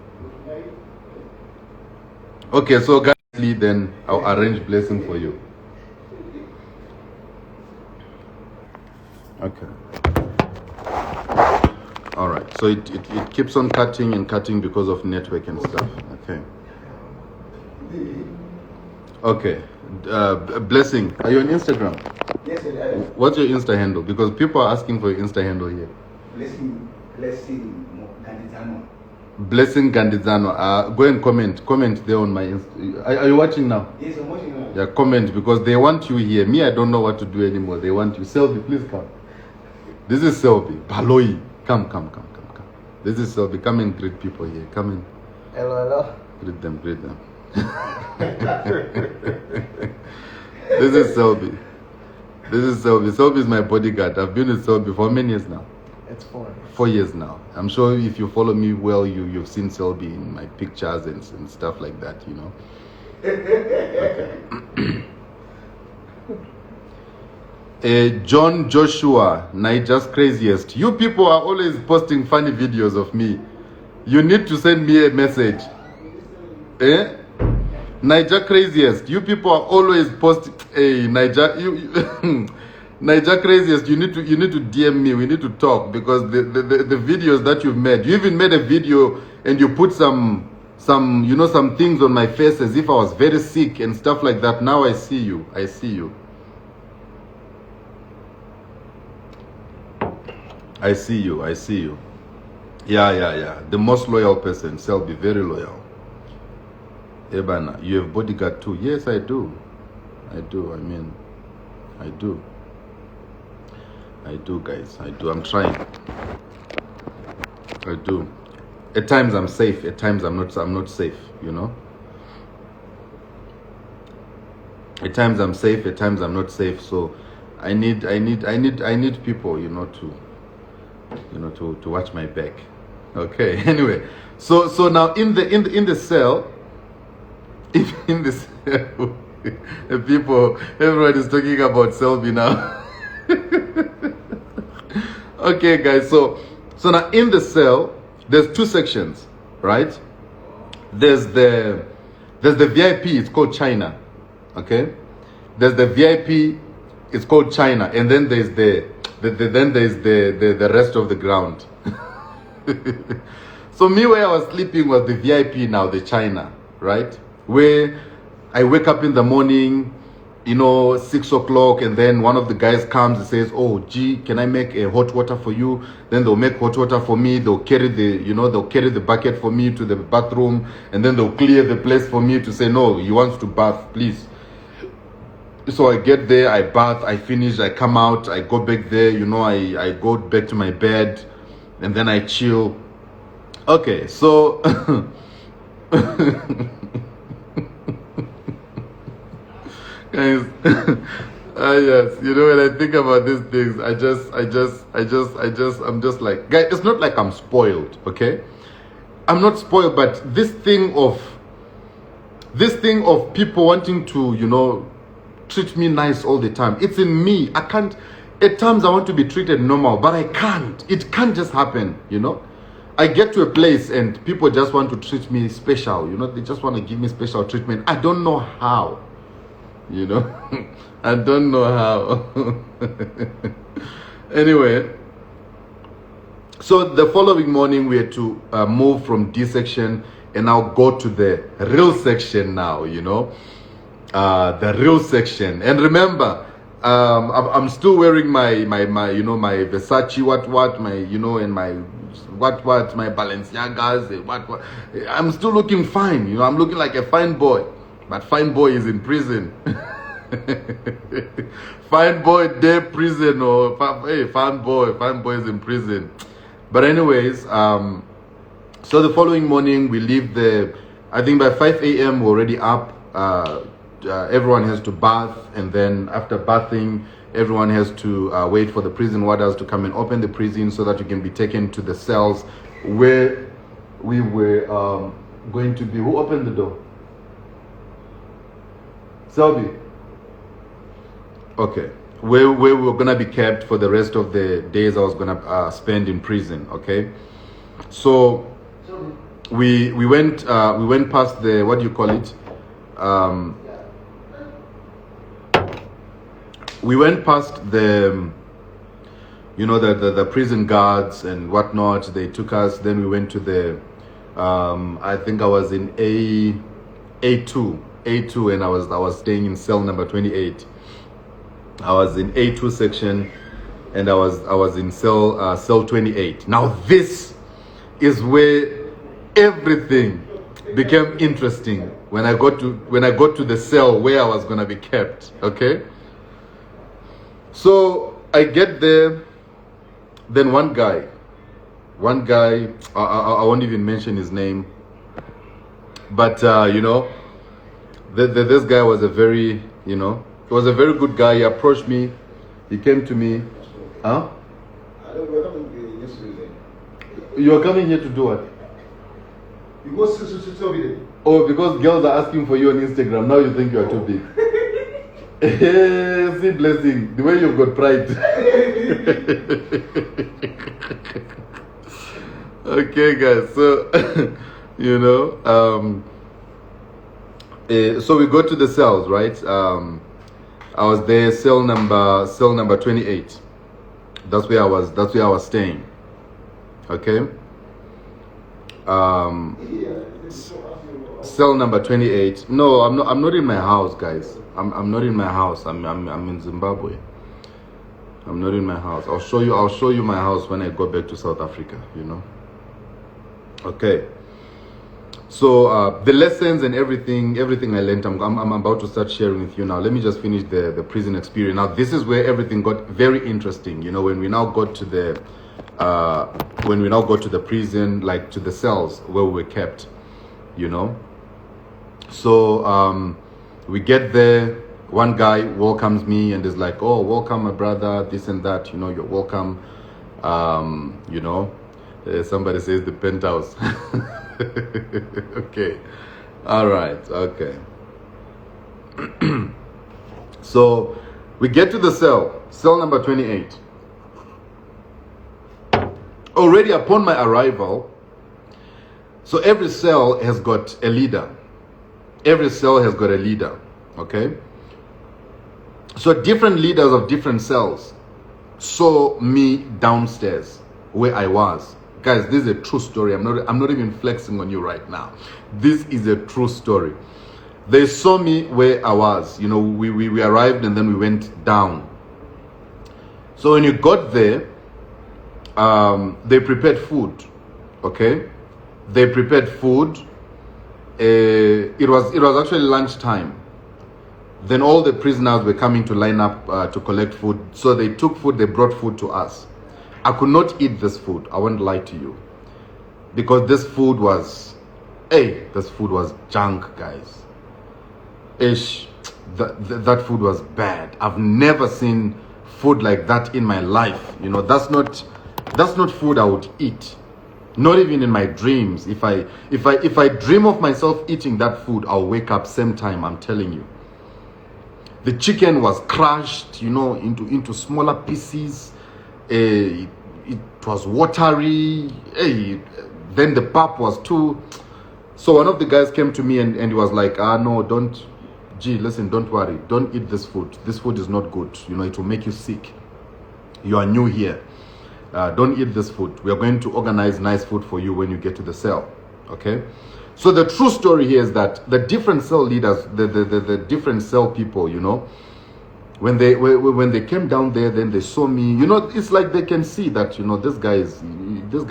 Okay, so guys, then I'll arrange Blessing for you. Okay. All right. So it keeps on cutting and cutting because of network and stuff. Okay. Okay. Blessing, are you on Instagram? Yes, I am. What's your Insta handle? Because people are asking for your Insta handle here. Blessing Gandizano. Blessing Gandizano. Go and comment there on my Insta. Are you watching now? Yes, I'm watching now. Yeah, comment because they want you here. Me, I don't know what to do anymore. They want you. Selby, please come. This is Selby. Baloi. Come. This is Selby. Come and greet people here. Come in. Hello. Greet them. This is Selby. Selby is my bodyguard. I've been with Selby for how many years now? It's 4. 4 years now. I'm sure if you follow me well, you've seen Selby in my pictures and stuff like that, you know. Okay. John Joshua, Niger's craziest. You people are always posting funny videos of me. You need to send me a message. Eh? Niger craziest. You people are always posting. Hey, Niger, Niger craziest. You need to DM me. We need to talk because the videos that you've made. You even made a video and you put some some things on my face as if I was very sick and stuff like that. Now I see you. I see you. I see you. I see you. Yeah. The most loyal person. Selby, very loyal. Ebana, you have bodyguard too. Yes, I do. I do. I mean, I do. I do, guys. I do. I'm trying. I do. At times I'm safe. At times I'm not safe. You know. At times I'm safe. At times I'm not safe. So, I need people. You know to watch my back. Okay. Anyway, so now in the cell, in the cell, everyone is talking about Selby now. Okay, guys. So now in the cell, there's two sections, right? There's the VIP. It's called China. Okay. There's the VIP. It's called China, and then there's the rest of the ground. So me, where I was sleeping was the VIP, now the China, right? Where I wake up in the morning, 6 o'clock, and then one of the guys comes and says, "Oh, gee, can I make a hot water for you?" Then they'll make hot water for me. They'll carry the bucket for me to the bathroom, and then they'll clear the place for me to say, "No, he wants to bath, please." So I get there, I bath, I finish, I come out, I go back there, I go back to my bed, and then I chill. Okay, so guys, yes, when I think about these things, I'm just like, guys, it's not like I'm spoiled, okay? I'm not spoiled, but this thing of people wanting to, treat me nice all the time. It's in me. I can't. At times I want to be treated normal, but I can't. It can't just happen, I get to a place and people just want to treat me special, They just want to give me special treatment. I don't know how, I don't know how. Anyway, so the following morning we had to move from D section and now go to the real section now, the real section. And remember, I'm still wearing my my Versace and my my Balenciagas, what. I'm still looking fine, I'm looking like a fine boy, but fine boy is in prison. Fine boy day prison, or hey, fine boy is in prison. But anyways, so the following morning we leave I think by 5 a.m. we're already up. Everyone has to bath, and then after bathing, everyone has to wait for the prison warders to come and open the prison so that you can be taken to the cells where we were going to be. Who opened the door? Selby. Okay. Where we were gonna be kept for the rest of the days I was gonna spend in prison. Okay. So we went past the, what do you call it? We went past the the prison guards and whatnot. They took us. Then we went to the I think I was in A2, and I was staying in cell number 28. I was in A2 section, and I was in cell 28. Now this is where everything became interesting when I got to the cell where I was gonna be kept. Okay. So I get there, then one guy, I won't even mention his name, but this guy was a very, he was a very good guy. He approached me, he came to me. Huh? You are coming here to do what? Oh, because girls are asking for you on Instagram. Now you think you are too big. See, blessing, the way you've got pride. Okay, guys, so, you know, so we go to the cells, right? I was there, cell number 28. That's where I was staying. Okay. Cell number 28. No, I'm not in my house, guys. I'm not in my house. I'm in Zimbabwe. I'm not in my house. I'll show you my house when I go back to South Africa, you know. Okay. So the lessons and everything I learned, I'm about to start sharing with you now. Let me just finish the prison experience. Now this is where everything got very interesting. You know, when we now got to the prison, like to the cells where we were kept, you know. So we get there. One guy welcomes me and is like, "Oh, welcome, my brother. This and that. You know, you're welcome." You know, somebody says the penthouse. Okay. All right. Okay. So we get to the cell number 28. Already upon my arrival, so every cell has got a leader. Every cell has got a leader. Okay. So different leaders of different cells saw me downstairs where I was. Guys, this is a true story. I'm not even flexing on you right now. This is a true story. They saw me where I was. You know, we arrived and then we went down. So when you got there, they prepared food. Okay? They prepared food. It was actually lunchtime. Then all the prisoners were coming to line up to collect food. So they took food, they brought food to us. I could not eat this food. I won't lie to you. Because this food was, this food was junk, guys. That food was bad. I've never seen food like that in my life. You know, that's not food I would eat. Not even in my dreams. If I dream of myself eating that food, I'll wake up same time, I'm telling you. The chicken was crushed, you know, into smaller pieces. It was watery. Then the pap was too. So one of the guys came to me and he was like, no, listen, don't worry. Don't eat this food. This food is not good. You know, it will make you sick. You are new here. Don't eat this food. We are going to organize nice food for you when you get to the cell. Okay? So the true story here is that the different cell leaders, the different cell people, you know, when they came down there, then they saw me. You know, it's like they can see that, you know, this guy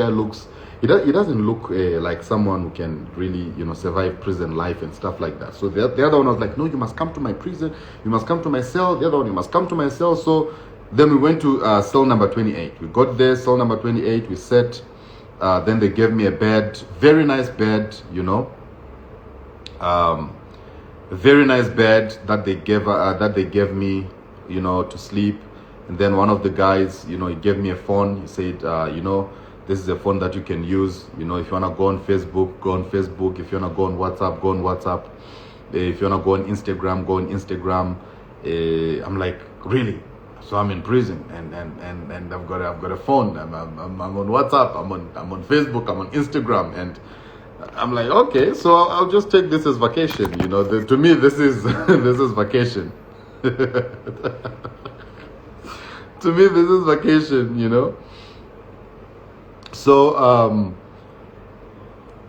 looks. He doesn't look like someone who can really, you know, survive prison life and stuff like that. So the other one was like, no, you must come to my prison. You must come to my cell. The other one, you must come to my cell. So then we went to cell number 28. We got there, cell number 28. We sat. Then they gave me a bed, very nice bed, you know. Very nice bed that they gave me, you know, to sleep. And then one of the guys, you know, he gave me a phone. He said, you know, this is a phone that you can use. You know, if you wanna go on Facebook, go on Facebook. If you wanna go on WhatsApp, go on WhatsApp. If you wanna go on Instagram, go on Instagram. I'm like, really? So I'm in prison and I've got a phone. I'm on WhatsApp. I'm on Facebook. I'm on Instagram, and I'm like, okay, so I'll just take this as vacation. You know, to me this is this is vacation. To me this is vacation. You know. So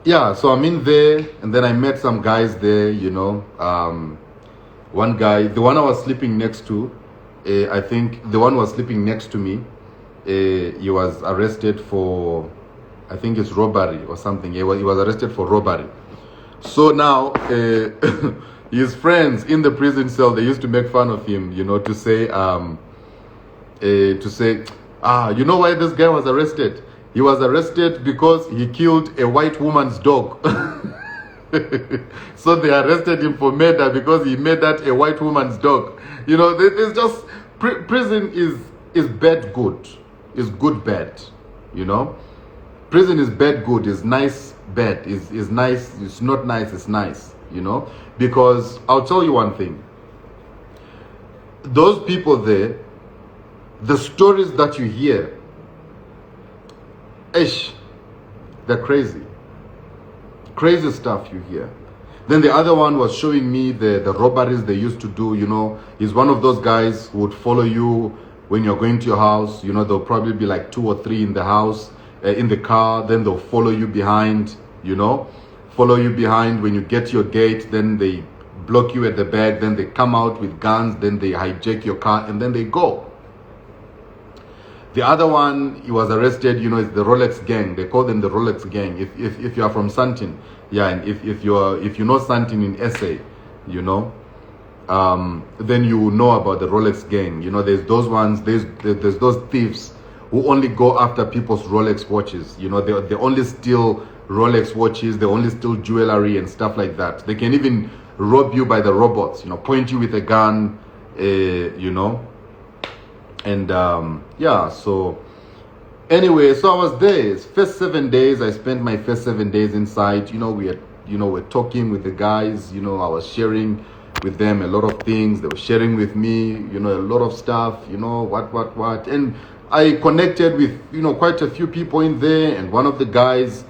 yeah, so I'm in there, and then I met some guys there. You know, one guy, the one I was sleeping next to. I think the one who was sleeping next to me, he was arrested for, I think it's robbery or something. He was arrested for robbery. So now, his friends in the prison cell, they used to make fun of him, you know, to say, you know why this guy was arrested? He was arrested because he killed a white woman's dog. So they arrested him for murder because he murdered a white woman's dog. You know, it's just, prison is bad good. Is good bad. You know? Prison is bad good, is nice bad, is nice, it's not nice, it's nice. You know? Because I'll tell you one thing. those people there, the stories that you hear, they're crazy. Crazy stuff you hear. Then the other one was showing me the robberies they used to do. He's one of those guys who would follow you when you're going to your house. There'll probably be like 2 or 3 in the house, in the car. Then they'll follow you behind, follow you behind when you get to your gate. Then they block you at the back. Then they come out with guns. Then they hijack your car and then they go. The other one, he was arrested, is the Rolex gang. They call them the Rolex gang. If you are from Sandton, and if you know Sandton in SA, then you know about the Rolex gang. There's those ones, there's those thieves who only go after people's Rolex watches. They only steal Rolex watches, they only steal jewelry and stuff like that. They can even rob you by the robots, point you with a gun, And so anyway, so I was there. First 7 days, I spent my first 7 days inside. We're talking with the guys. I was sharing with them a lot of things. They were sharing with me, a lot of stuff. What. And I connected with quite a few people in there. And one of the guys,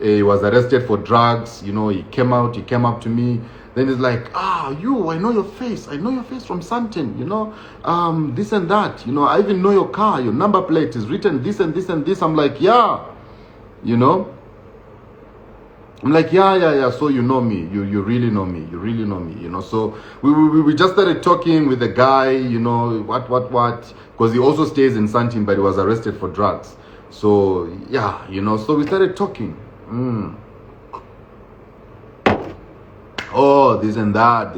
he was arrested for drugs. He came up to me. Then it's like, I know your face. I know your face from Sandton, this and that. I even know your car. Your number plate is written this and this and this. I'm like, yeah. I'm like, yeah. So you know me. You really know me. You really know me, So we just started talking with the guy, what. Because he also stays in Sandton, but he was arrested for drugs. So, yeah, so we started talking. Oh, this and that,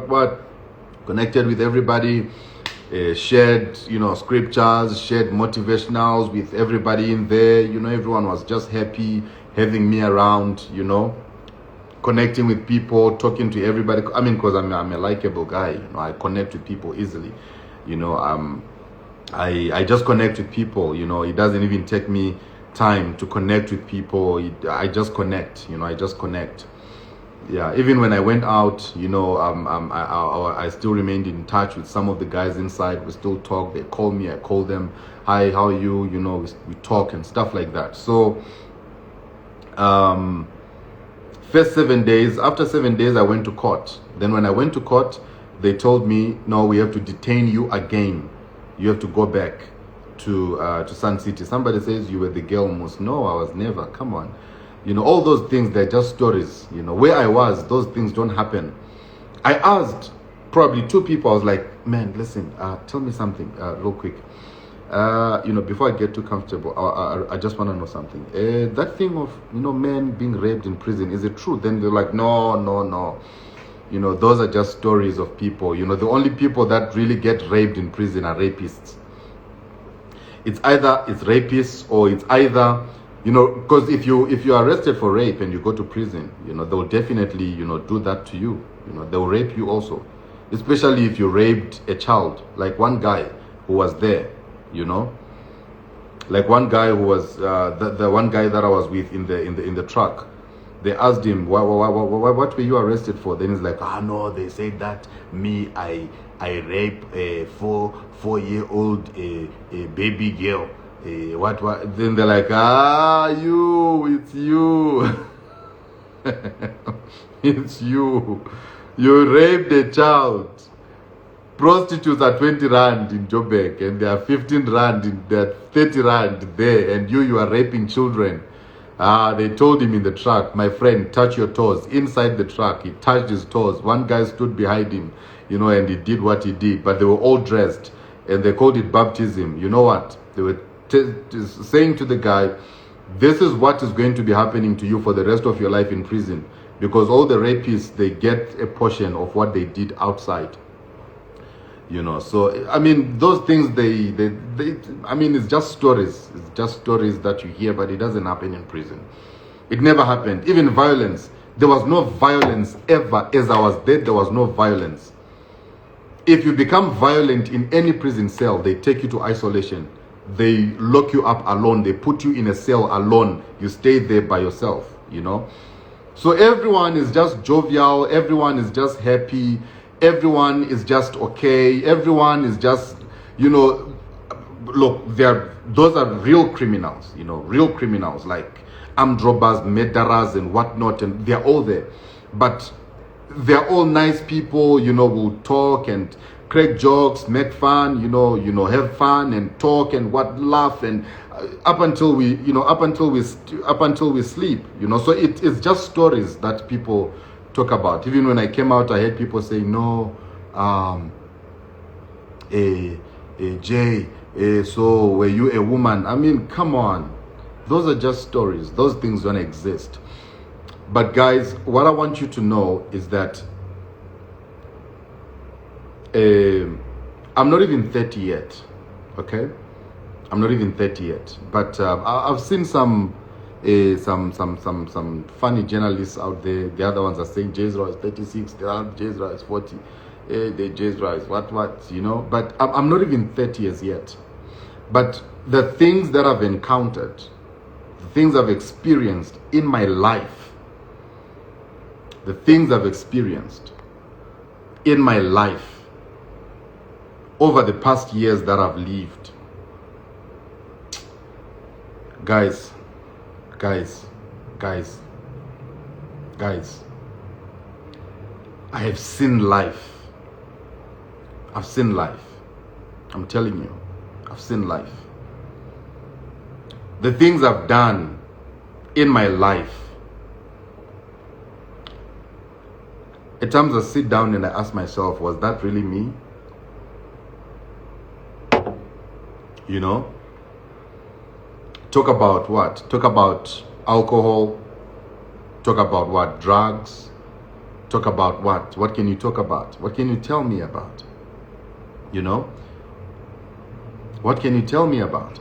what. Connected with everybody, shared, scriptures, shared motivationals with everybody in there. Everyone was just happy having me around, connecting with people, talking to everybody. I mean, because I'm a likable guy, I connect with people easily. I just connect with people, it doesn't even take me time to connect with people. I just connect, I just connect. Yeah, even when I went out, I still remained in touch with some of the guys inside. We still talk. They call me, I call them. Hi, how are you? We talk and stuff like that. So, first 7 days, after 7 days, I went to court. Then when I went to court, they told me, no, we have to detain you again. You have to go back to Sun City. Somebody says you were the girl moose. No, I was never. Come on. All those things, they're just stories. Where I was, those things don't happen. I asked probably 2 people. I was like, man, listen, tell me something real quick. Before I get too comfortable, I just want to know something. That thing of, men being raped in prison, is it true? Then they're like, no. Those are just stories of people. The only people that really get raped in prison are rapists. It's either it's rapists or it's either... because if you are arrested for rape and you go to prison, they'll definitely, do that to you. They'll rape you also. Especially if you raped a child, like one guy who was there, Like one guy who was, the one guy that I was with in the truck. They asked him, what were you arrested for? Then he's like, no, they said that me, I rape a 4-year-old baby girl. What? Then they're like, it's you. It's you. You raped a child. Prostitutes are 20 rand in Joburg, and there are 15 rand, there are 30 rand there, and you are raping children. They told him in the truck, my friend, touch your toes. Inside the truck, he touched his toes. One guy stood behind him, and he did what he did, but they were all dressed, and they called it baptism. You know what? They were saying to the guy, this is what is going to be happening to you for the rest of your life in prison, because all the rapists, they get a portion of what they did outside. So I mean, those things, they I mean, it's just stories. It's just stories that you hear, but it doesn't happen in prison. It never happened. Even violence, there was no violence ever. As I was there was no violence. If you become violent in any prison cell, they take you to isolation. They lock you up alone. They put you in a cell alone. You stay there by yourself, So everyone is just jovial. Everyone is just happy. everyone is just okay, everyone is just, look, those are real criminals, real criminals, like armed robbers, murderers and whatnot, and they're all there. But they're all nice people, will talk and crack jokes, make fun, have fun and talk and laugh, and up until we sleep, So it's just stories that people talk about. Even when I came out, I heard people say, no, Jay, so were you a woman? I mean, come on, those are just stories. Those things don't exist. But guys, what I want you to know is that I'm not even 30 yet, okay? I'm not even 30 yet, but I've seen some funny journalists out there. The other ones are saying Jezra is 36, the other Jezra is 40, the Jezra is what, But I'm not even 30 years yet. But the things that I've encountered, the things I've experienced in my life, the things I've experienced in my life over the past years that I've lived, guys, I have seen life. I've seen life. I'm telling you, I've seen life. The things I've done in my life, at times I sit down and I ask myself, was that really me? Talk about what? Talk about alcohol. Talk about what? Drugs. Talk about what? What can you talk about? What can you tell me about? What can you tell me about?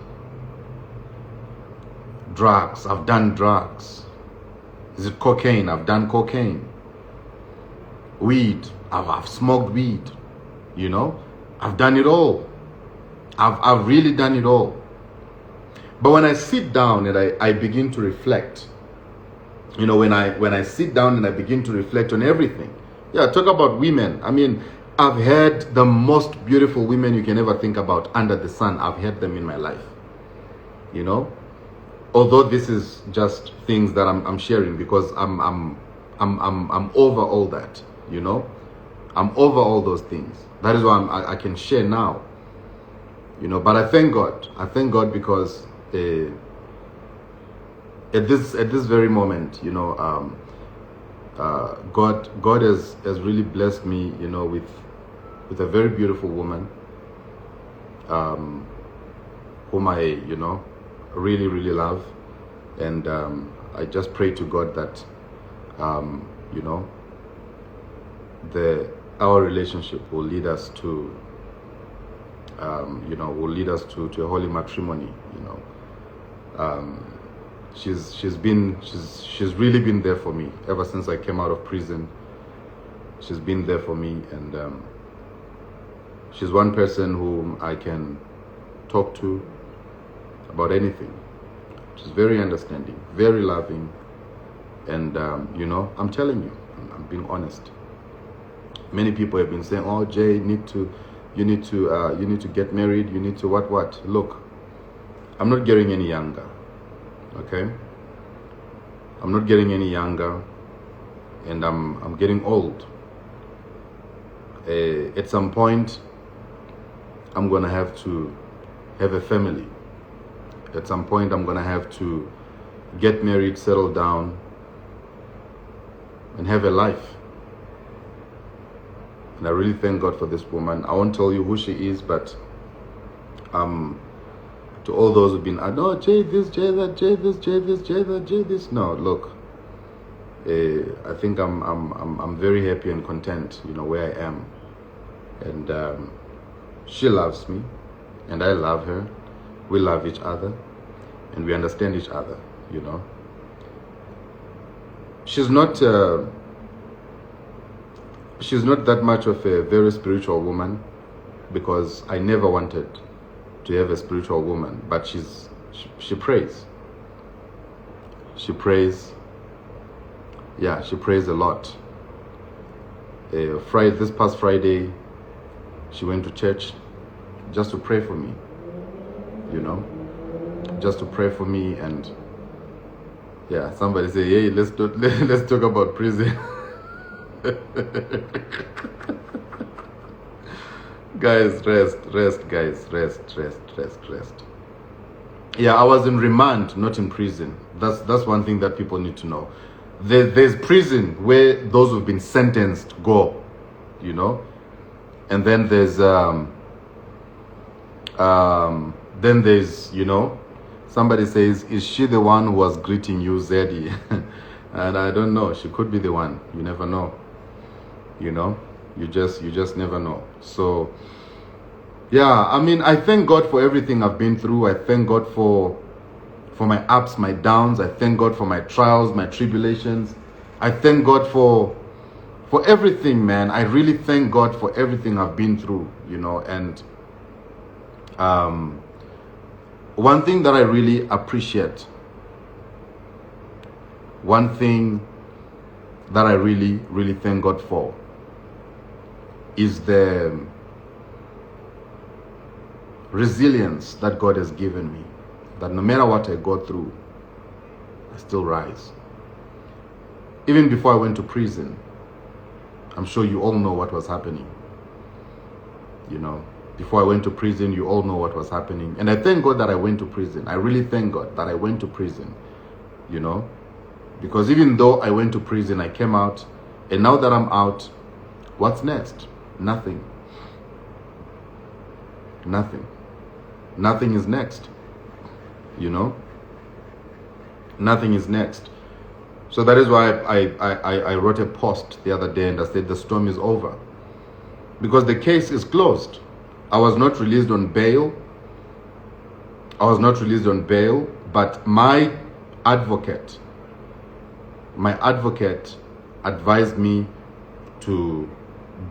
Drugs. I've done drugs. Is it cocaine? I've done cocaine. Weed. I've smoked weed. I've done it all. I've really done it all. But when I sit down and I begin to reflect, when I sit down and I begin to reflect on everything, talk about women. I mean, I've had the most beautiful women you can ever think about under the sun. I've had them in my life, Although this is just things that I'm sharing because I'm over all that, I'm over all those things. That is why I can share now, But I thank God. I thank God because at this very moment, God has really blessed me, with a very beautiful woman, whom I really, really love, and I just pray to God that our relationship will lead us to will lead us to a holy matrimony. She's really been there for me ever since I came out of prison. She's been there for me, and she's one person whom I can talk to about anything. She's very understanding, very loving, and I'm telling you, I'm being honest. Many people have been saying, "Oh, Jay, you need to get married. You need to what?" Look, I'm not getting any younger. Okay, I'm not getting any younger, and I'm getting old. At some point, I'm gonna have to have a family. At some point, I'm gonna have to get married, settle down, and have a life. And I really thank God for this woman. I won't tell you who she is, but to all those who've been, no, Jay this, Jay that, Jay this, Jay this, Jay that, Jay this. No, look, I think I'm very happy and content, where I am. And she loves me, and I love her. We love each other, and we understand each other, She's not that much of a very spiritual woman, because I never wanted to have a spiritual woman, but she prays. She prays. Yeah, she prays a lot. This past Friday, she went to church just to pray for me, you know, just to pray for me. And yeah, somebody say, hey, let's talk about prison. Guys, rest, guys, rest. Yeah, I was in remand, not in prison. That's one thing that people need to know. There's prison where those who've been sentenced go, you know, and then there's you know, somebody says, is she the one who was greeting you, Zeddy? And I don't know. She could be the one. You never know. You know, you just never know. So yeah, I mean, I thank God for everything I've been through. I thank God for my ups, my downs. I thank God for my trials, my tribulations. I thank God for everything, man. I really thank God for everything I've been through, you know. And one thing that I really appreciate, one thing that I really thank God for is the resilience that God has given me. That no matter what I go through, I still rise. Even before I went to prison, I'm sure you all know what was happening. You know, before I went to prison, you all know what was happening. And I thank God that I went to prison. I really thank God that I went to prison, you know, because even though I went to prison, I came out. And now that I'm out, what's next? Nothing. Nothing is next. You know, nothing is next. So that is why I wrote a post the other day and I said the storm is over, because the case is closed. I was not released on bail. But my advocate advised me to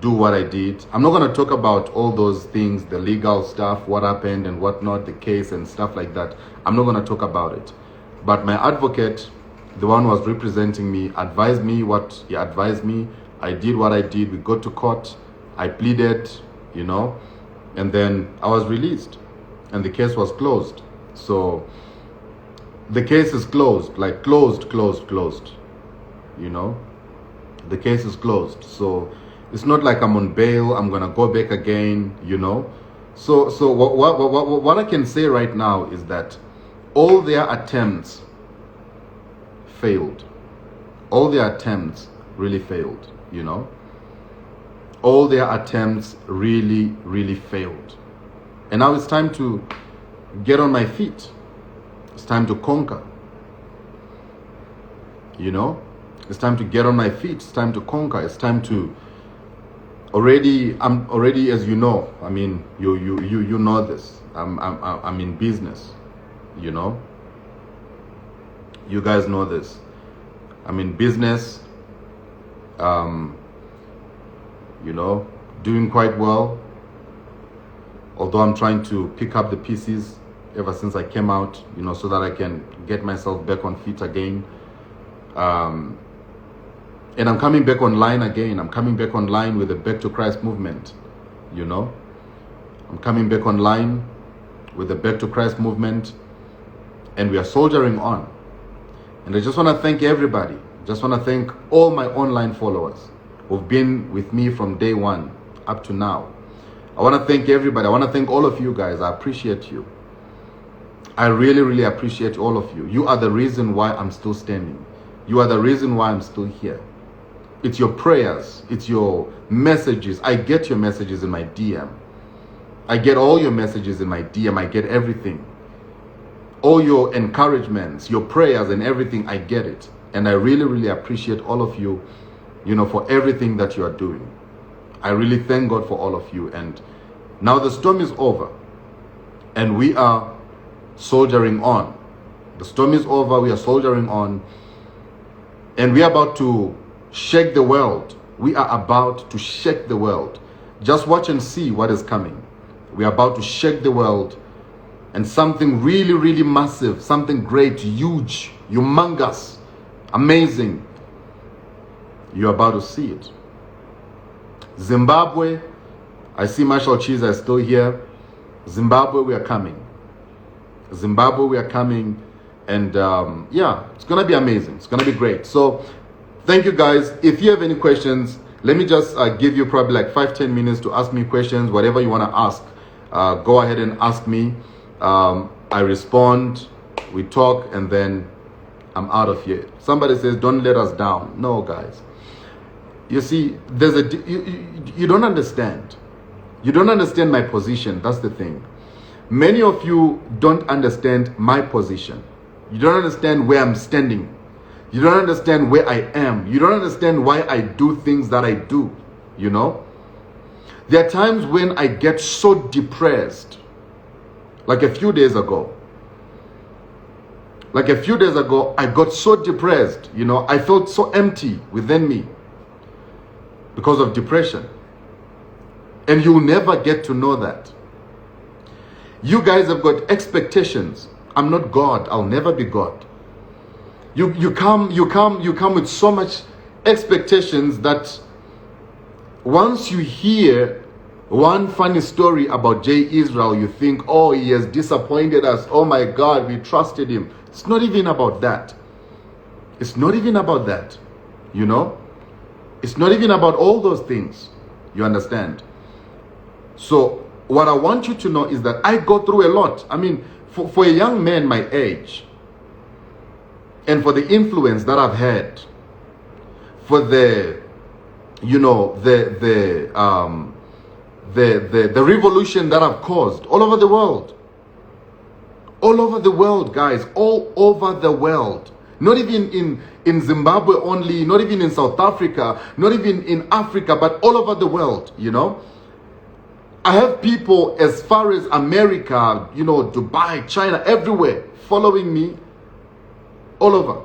do what I did. I'm not going to talk about all those things, the legal stuff, what happened and whatnot, the case and stuff like that. I'm not going to talk about it. But my advocate, the one who was representing me, advised me what he advised me. I did what I did. We got to court. I pleaded, you know, and then I was released and the case was closed. So the case is closed, like closed, you know, the case is closed. So it's not like I'm on bail, I'm gonna go back again, you know. So what I can say right now is that all their attempts failed. All their attempts really failed, you know. All their attempts really failed. And now it's time to get on my feet. It's time to conquer. You know, it's time to get on my feet. It's time to conquer. It's time to I'm already, as you know, I mean, you know this. I'm in business, you know. You guys know this. I'm in business. You know, doing quite well. Although I'm trying to pick up the pieces ever since I came out, you know, so that I can get myself back on feet again. And I'm coming back online again. I'm coming back online with the Back to Christ movement, you know. I'm coming back online with the Back to Christ movement, and we are soldiering on. And I just want to thank everybody. Just want to thank all my online followers who've been with me from day one up to now. I want to thank everybody. I want to thank all of you guys. I appreciate you. I really appreciate all of you. You are the reason why I'm still standing. You are the reason why I'm still here. It's your prayers. It's your messages. I get your messages in my DM. I get all your messages in my DM. I get everything. All your encouragements, your prayers and everything, I get it. And I really appreciate all of you, you know, for everything that you are doing. I really thank God for all of you. And now the storm is over. And we are soldiering on. The storm is over. We are soldiering on. And we are about to shake the world. We are about to shake the world. Just watch and see what is coming. We are about to shake the world. And something really massive, something great, huge, humongous, amazing. You're about to see it. Zimbabwe, I see Marshall Cheese is still here. Zimbabwe, we are coming. Zimbabwe, we are coming. And yeah, it's going to be amazing. It's going to be great. So thank you guys. If you have any questions, let me just give you probably like 5-10 minutes to ask me questions, whatever you want to ask. Go ahead and ask me. I respond, we talk, and then I'm out of here. Somebody says, don't let us down. No, guys. You see, you don't understand. You don't understand my position. That's the thing. Many of you don't understand my position. You don't understand where I'm standing. You don't understand where I am. You don't understand why I do things that I do. You know? There are times when I get so depressed. Like a few days ago. I got so depressed. You know, I felt so empty within me because of depression. And you'll never get to know that. You guys have got expectations. I'm not God. I'll never be God. You come with so much expectations that once you hear one funny story about J. Israel, you think, oh, he has disappointed us. Oh my God, we trusted him. It's not even about that. It's not even about that. You know? It's not even about all those things. You understand? So what I want you to know is that I go through a lot. I mean, for a young man my age, and for the influence that I've had, for the, you know, the revolution that I've caused all over the world. All over the world, guys, all over the world. Not even in Zimbabwe only, not even in South Africa, not even in Africa, but all over the world, you know. I have people as far as America, you know, Dubai, China, everywhere, following me all over.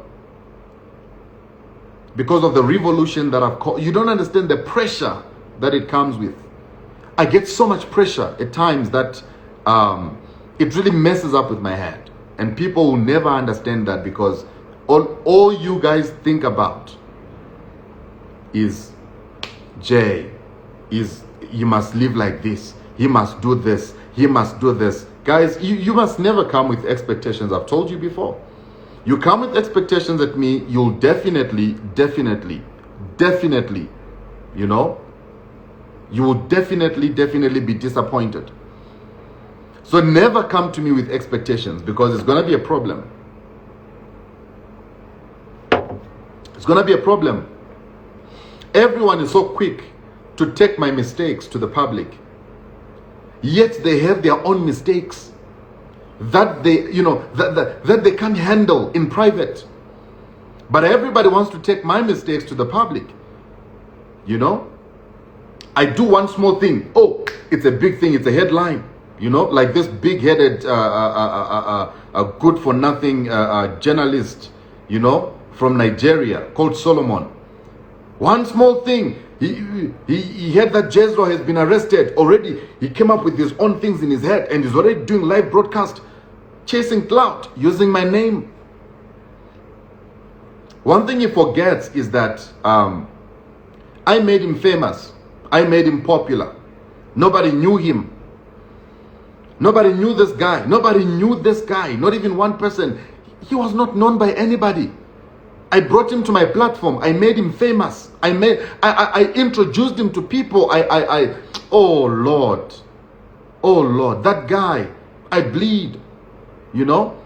Because of the revolution that I've caused. You don't understand the pressure that it comes with. I get so much pressure at times that it really messes up with my head. And people will never understand that, because all you guys think about is Jay, he must live like this, he must do this, he must do this. Guys, you must never come with expectations. I've told you before. You come with expectations at me, you'll definitely, you know, you will definitely be disappointed. So never come to me with expectations, because it's going to be a problem. It's going to be a problem. Everyone is so quick to take my mistakes to the public. Yet they have their own mistakes that they, you know, that they can't handle in private. But everybody wants to take my mistakes to the public. You know? I do one small thing. Oh, it's a big thing. It's a headline. You know, like this big-headed, good for nothing journalist, you know, from Nigeria called Solomon. One small thing. He heard that Jezreel has been arrested already. He came up with his own things in his head, and he's already doing live broadcast, chasing clout, using my name. One thing he forgets is that I made him famous. I made him popular. Nobody knew him. Nobody knew this guy. Nobody knew this guy. Not even one person. He was not known by anybody. I brought him to my platform. I made him famous. I introduced him to people. Oh Lord. Oh Lord. That guy. I bleed. You know?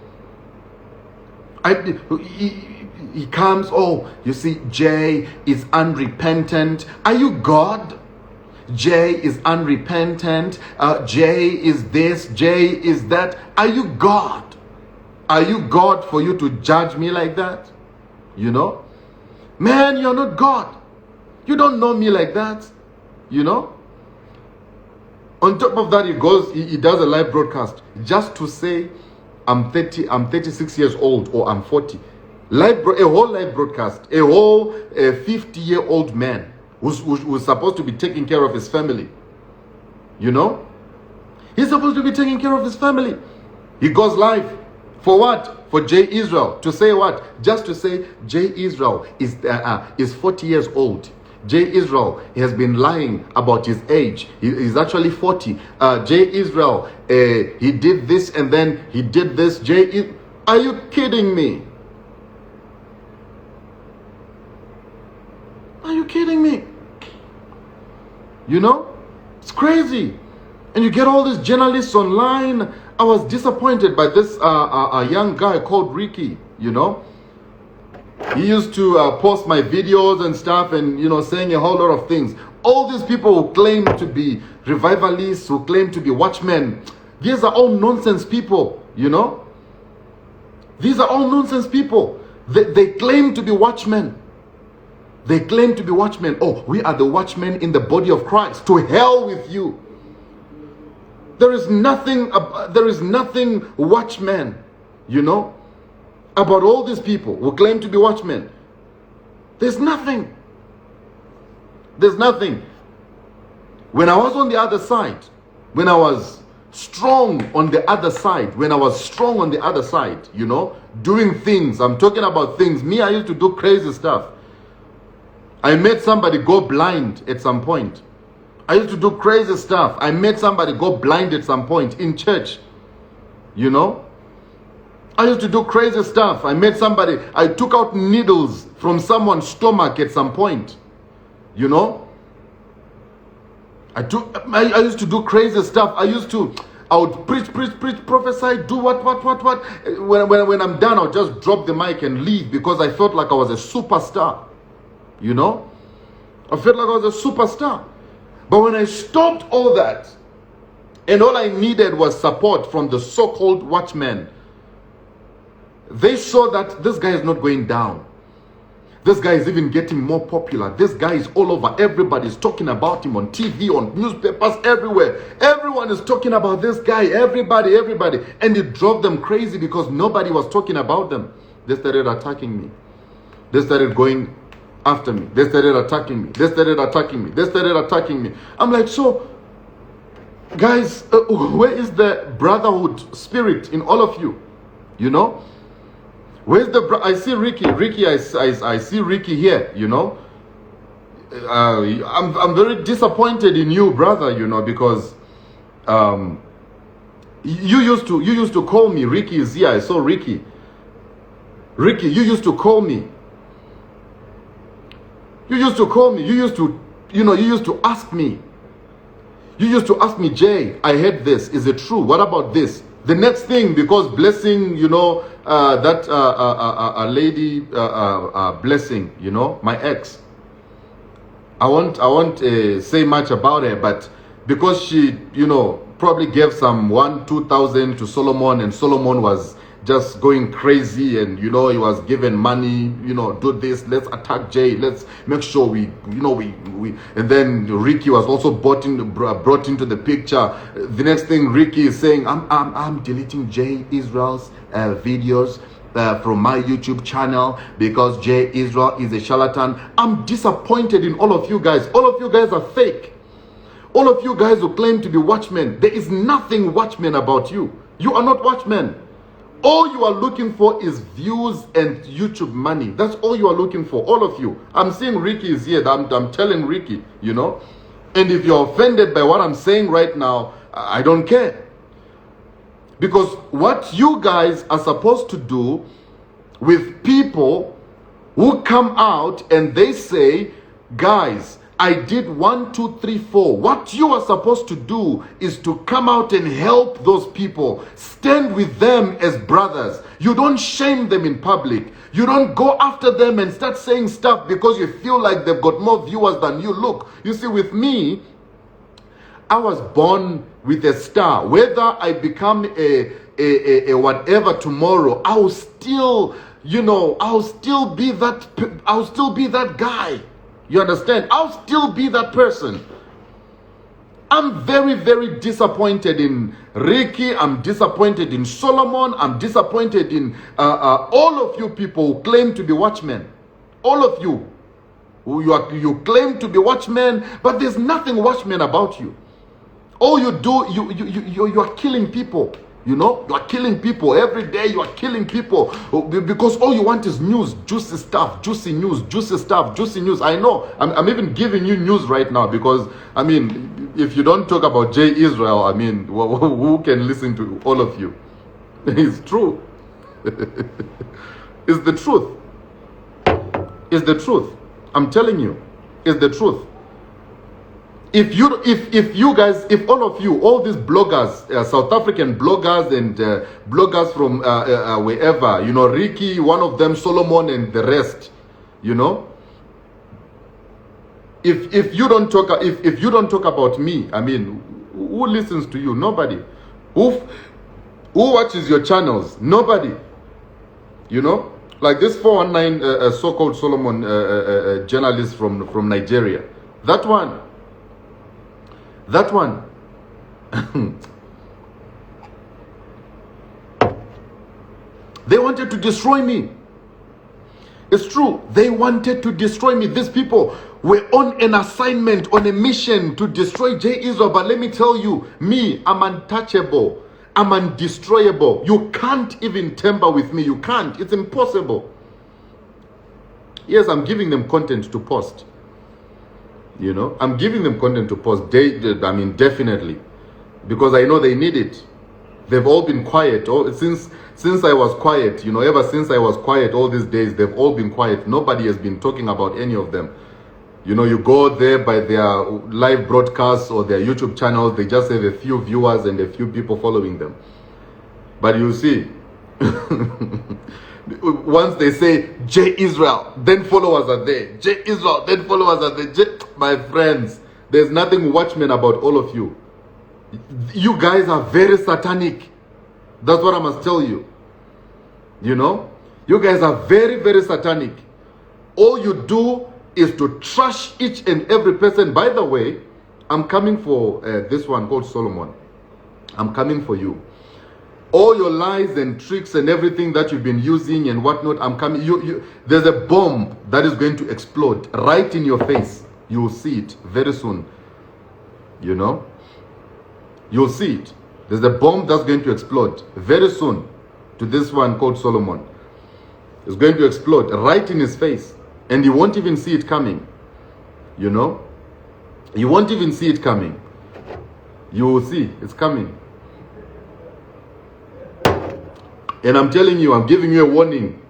He comes. Oh, you see, Jay is unrepentant. Are you God? Jay is unrepentant. Jay is this. Jay is that. Are you God? Are you God for you to judge me like that? You know? Man, you're not God. You don't know me like that. You know? On top of that, he does a live broadcast just to say, I'm 36 years old, or I'm 40. A whole live broadcast. A whole 50-year-old man who's supposed to be taking care of his family. You know? He's supposed to be taking care of his family. He goes live. For what? For J. Israel. To say what? Just to say J. Israel is 40 years old. J. Israel has been lying about his age. He's actually 40. J. Israel, he did this and then he did this. Are you kidding me? Are you kidding me? You know, it's crazy. And you get all these journalists online. I was disappointed by this a young guy called Ricky, you know. He used to post my videos and stuff and, you know, saying a whole lot of things. All these people who claim to be revivalists, who claim to be watchmen, these are all nonsense people, you know. These are all nonsense people. They claim to be watchmen. They claim to be watchmen. Oh, we are the watchmen in the body of Christ. To hell with you. There is nothing watchmen, you know, about all these people who claim to be watchmen. There's nothing. There's nothing. When I was on the other side, when I was strong on the other side, you know, doing things, I'm talking about things. Me, I used to do crazy stuff. I made somebody go blind at some point. I used to do crazy stuff. I made somebody go blind at some point in church. You know? I used to do crazy stuff. I took out needles from someone's stomach at some point. You know? I used to do crazy stuff. I would preach, prophesy, do what. When I'm done, I'll just drop the mic and leave because I felt like I was a superstar. You know? I felt like I was a superstar. But when I stopped all that, and all I needed was support from the so-called watchmen, they saw that this guy is not going down. This guy is even getting more popular. This guy is all over. Everybody's talking about him on TV, on newspapers, everywhere. Everyone is talking about this guy. Everybody. And it drove them crazy because nobody was talking about them. They started attacking me. They started going after me. They started attacking me. I'm like, so, guys, where is the brotherhood spirit in all of you? You know? Where's I see Ricky. I see Ricky here, you know? I'm very disappointed in you, brother, you know, because you used to call me. Ricky is here. I saw Ricky. Ricky, you used to call me. You used to ask me. You used to ask me, Jay, I heard this. Is it true? What about this? The next thing, because Blessing, you know, that lady, Blessing, you know, my ex. I won't say much about her, but because she, you know, probably gave some 2,000 to Solomon, and Solomon was just going crazy, and you know, he was given money, you know, do this, let's attack Jay, let's make sure we and then Ricky was also brought into the picture. The next thing Ricky is saying, I'm deleting Jay Israel's videos from my YouTube channel because Jay Israel is a charlatan. I'm disappointed in all of you guys. All of you guys are fake. All of you guys who claim to be watchmen, there is nothing watchmen about you. You are not watchmen. All you are looking for is views and YouTube money. That's all you are looking for, all of you. I'm seeing Ricky is here. I'm telling Ricky, you know. And if you're offended by what I'm saying right now, I don't care. Because what you guys are supposed to do with people who come out and they say, guys, I did 1, 2, 3, 4. What you are supposed to do is to come out and help those people. Stand with them as brothers. You don't shame them in public. You don't go after them and start saying stuff because you feel like they've got more viewers than you. Look, you see, with me, I was born with a star. Whether I become a whatever tomorrow, I'll still, you know, I'll still be that guy. You understand? I'll still be that person. I'm very, very disappointed in Ricky. I'm disappointed in Solomon. I'm disappointed in all of you people who claim to be watchmen. All of you. You claim to be watchmen, but there's nothing watchmen about you. All you do, you are killing people. You know, you are killing people every day. You are killing people because all you want is news, juicy stuff, juicy news, juicy stuff, juicy news. I know. I'm even giving you news right now because, I mean, if you don't talk about J. Israel, I mean, who can listen to all of you? It's true. It's the truth. It's the truth. I'm telling you, it's the truth. If all of you, all these bloggers, South African bloggers and bloggers from wherever, you know, Ricky, one of them, Solomon, and the rest, you know, if you don't talk about me, I mean, who listens to you? Nobody. Who watches your channels? Nobody. You know, like this 419 so-called Solomon journalist from Nigeria, that one. They wanted to destroy me. It's true. They wanted to destroy me. These people were on an assignment, on a mission to destroy J. Israel. But let me tell you, me, I'm untouchable. I'm undestroyable. You can't even tamper with me. You can't. It's impossible. Yes, I'm giving them content to post. You know, I'm giving them content to post. I mean, definitely, because I know they need it. They've all been quiet. Since I was quiet, you know, ever since I was quiet all these days, they've all been quiet. Nobody has been talking about any of them. You know, you go there by their live broadcasts or their YouTube channels, they just have a few viewers and a few people following them. But you see, once they say J. Israel, then followers are there. J. Israel, then followers are there. My friends, there's nothing watchmen about all of you. You guys are very satanic. That's what I must tell you. You know, you guys are very, very satanic. All you do is to trash each and every person. By the way, I'm coming for this one called Solomon. I'm coming for you. All your lies and tricks and everything that you've been using and whatnot, I'm coming. There's a bomb that is going to explode right in your face. You'll see it very soon. You know, you'll see it. There's a bomb that's going to explode very soon to this one called Solomon. It's going to explode right in his face. And you won't even see it coming. You know? You won't even see it coming. You will see it's coming. And I'm telling you, I'm giving you a warning.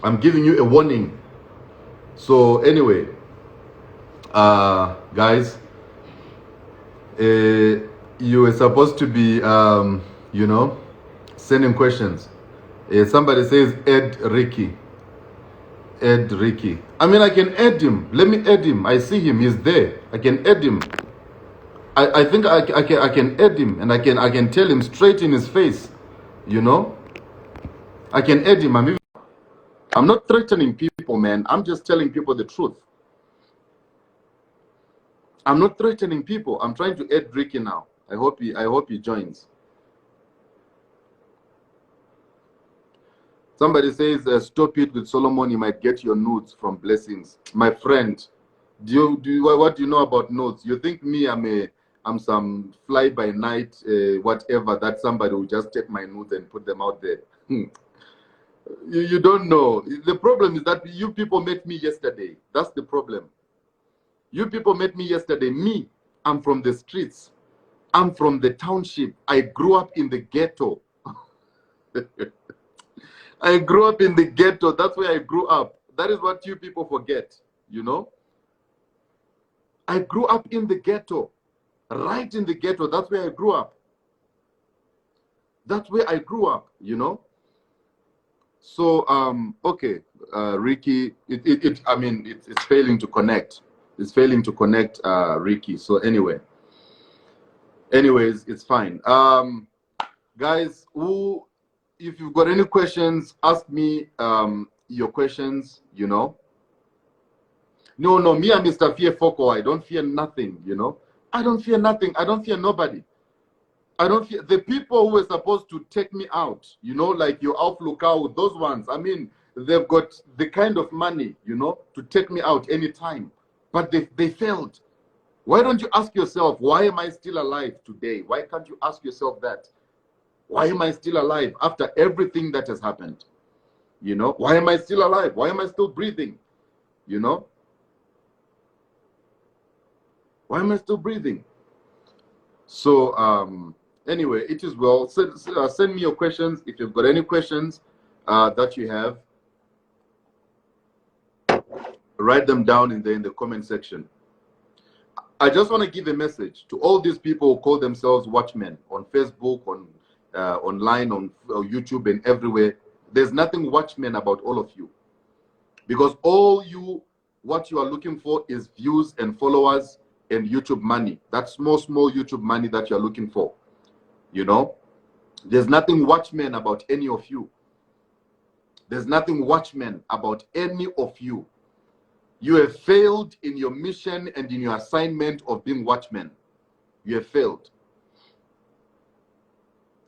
I'm giving you a warning. So anyway, guys, you were supposed to be, you know, sending questions. Somebody says, add Ricky. Add Ricky. I mean, I can add him. Let me add him. I see him. He's there. I can add him. I think I can add him, and I can tell him straight in his face. You know, I can add him. I'm not threatening people, man. I'm just telling people the truth. I'm not threatening people. I'm trying to add Ricky now. I hope he joins. Somebody says, stop it with Solomon. You might get your nudes from blessings. My friend, what do you know about nudes? You think me, I'm some fly by night, whatever, that somebody will just take my nudes and put them out there. You don't know. The problem is that you people met me yesterday. That's the problem. You people met me yesterday. Me, I'm from the streets. I'm from the township. I grew up in the ghetto. I grew up in the ghetto. That's where I grew up. That is what you people forget, you know? I grew up in the ghetto. Right in the ghetto. That's where I grew up. That's where I grew up, you know? So, okay, Ricky, I mean, it's failing to connect. It's failing to connect, Ricky. So anyways, it's fine. Guys, if you've got any questions, ask me your questions, you know. No, me and Mr. Fear Foko, I don't fear nothing, you know. I don't fear nothing. I don't fear nobody. I don't fear the people who were supposed to take me out, you know, like your Alf Lukau, those ones. I mean, they've got the kind of money, you know, to take me out anytime. But they failed. Why don't you ask yourself, why am I still alive today? Why can't you ask yourself that? Why am I still alive after everything that has happened? You know, why am I still alive? Why am I still breathing? You know, why am I still breathing? So, anyway, it is well. Send me your questions. If you've got any questions that you have, write them down in the comment section. I just want to give a message to all these people who call themselves watchmen on Facebook, on online, on YouTube, and everywhere. There's nothing watchmen about all of you, because what you are looking for is views and followers and YouTube money. That small YouTube money that you're looking for. You know, there's nothing watchmen about any of you. There's nothing watchmen about any of you. You have failed in your mission and in your assignment of being watchmen. You have failed.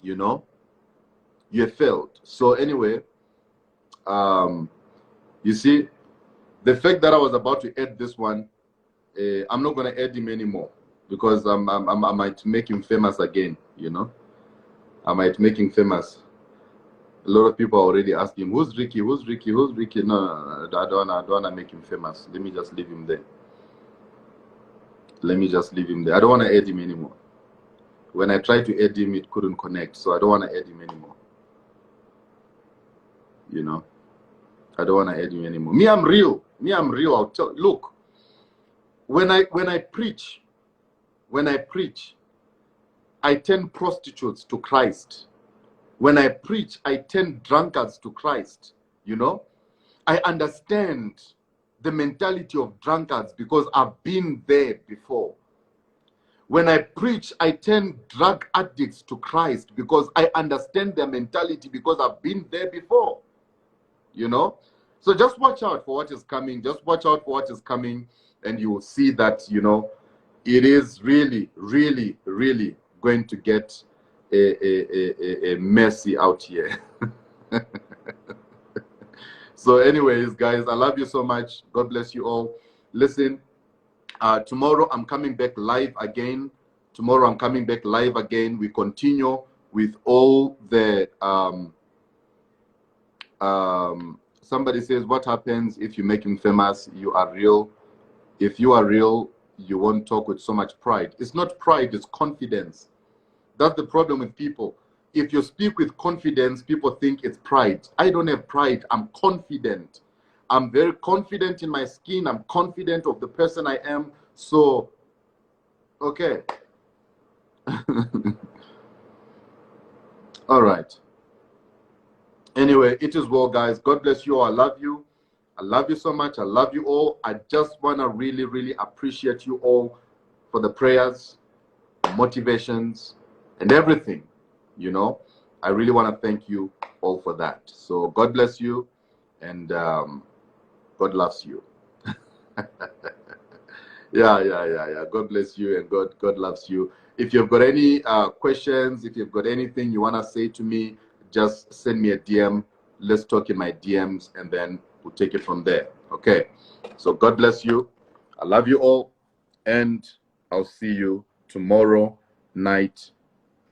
You know, you have failed. So anyway, you see, the fact that I was about to add this one, I'm not going to add him anymore, because I might make him famous again. You know, I might make him famous. A lot of people are already asking, who's Ricky? Who's Ricky? Who's Ricky? No, I don't want to make him famous. Let me just leave him there. Let me just leave him there. I don't want to add him anymore. When I tried to add him, it couldn't connect. So I don't want to add him anymore. You know, I don't want to add him anymore. Me, I'm real. Me, I'm real. I'll tell. Look, when I preach, I turn prostitutes to Christ. When I preach, I turn drunkards to Christ. You know, I understand the mentality of drunkards because I've been there before. When I preach, I turn drug addicts to Christ because I understand their mentality because I've been there before. You know, so just watch out for what is coming. Just watch out for what is coming, and you will see that, you know, it is really, really, really going to get a messy out here. So anyways, guys, I love you so much. God bless you all. Listen, tomorrow I'm coming back live again. Tomorrow I'm coming back live again. We continue with all the somebody says, what happens if you make him famous? You are real. If you are real, you won't talk with so much pride. It's not pride, it's confidence. That's the problem with people. If you speak with confidence, people think it's pride. I don't have pride. I'm confident. I'm very confident in my skin. I'm confident of the person I am. So, okay. All right. Anyway, it is well, guys. God bless you all. I love you. I love you so much. I love you all. I just want to really, really appreciate you all for the prayers, motivations, and everything. You know, I really want to thank you all for that. So God bless you, and God loves you. Yeah. God bless you, and God loves you. If you've got any questions, if you've got anything you want to say to me, just send me a DM. Let's talk in my DMs, and then we'll take it from there. Okay. So God bless you. I love you all, and I'll see you tomorrow night,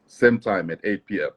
same time at 8 p.m.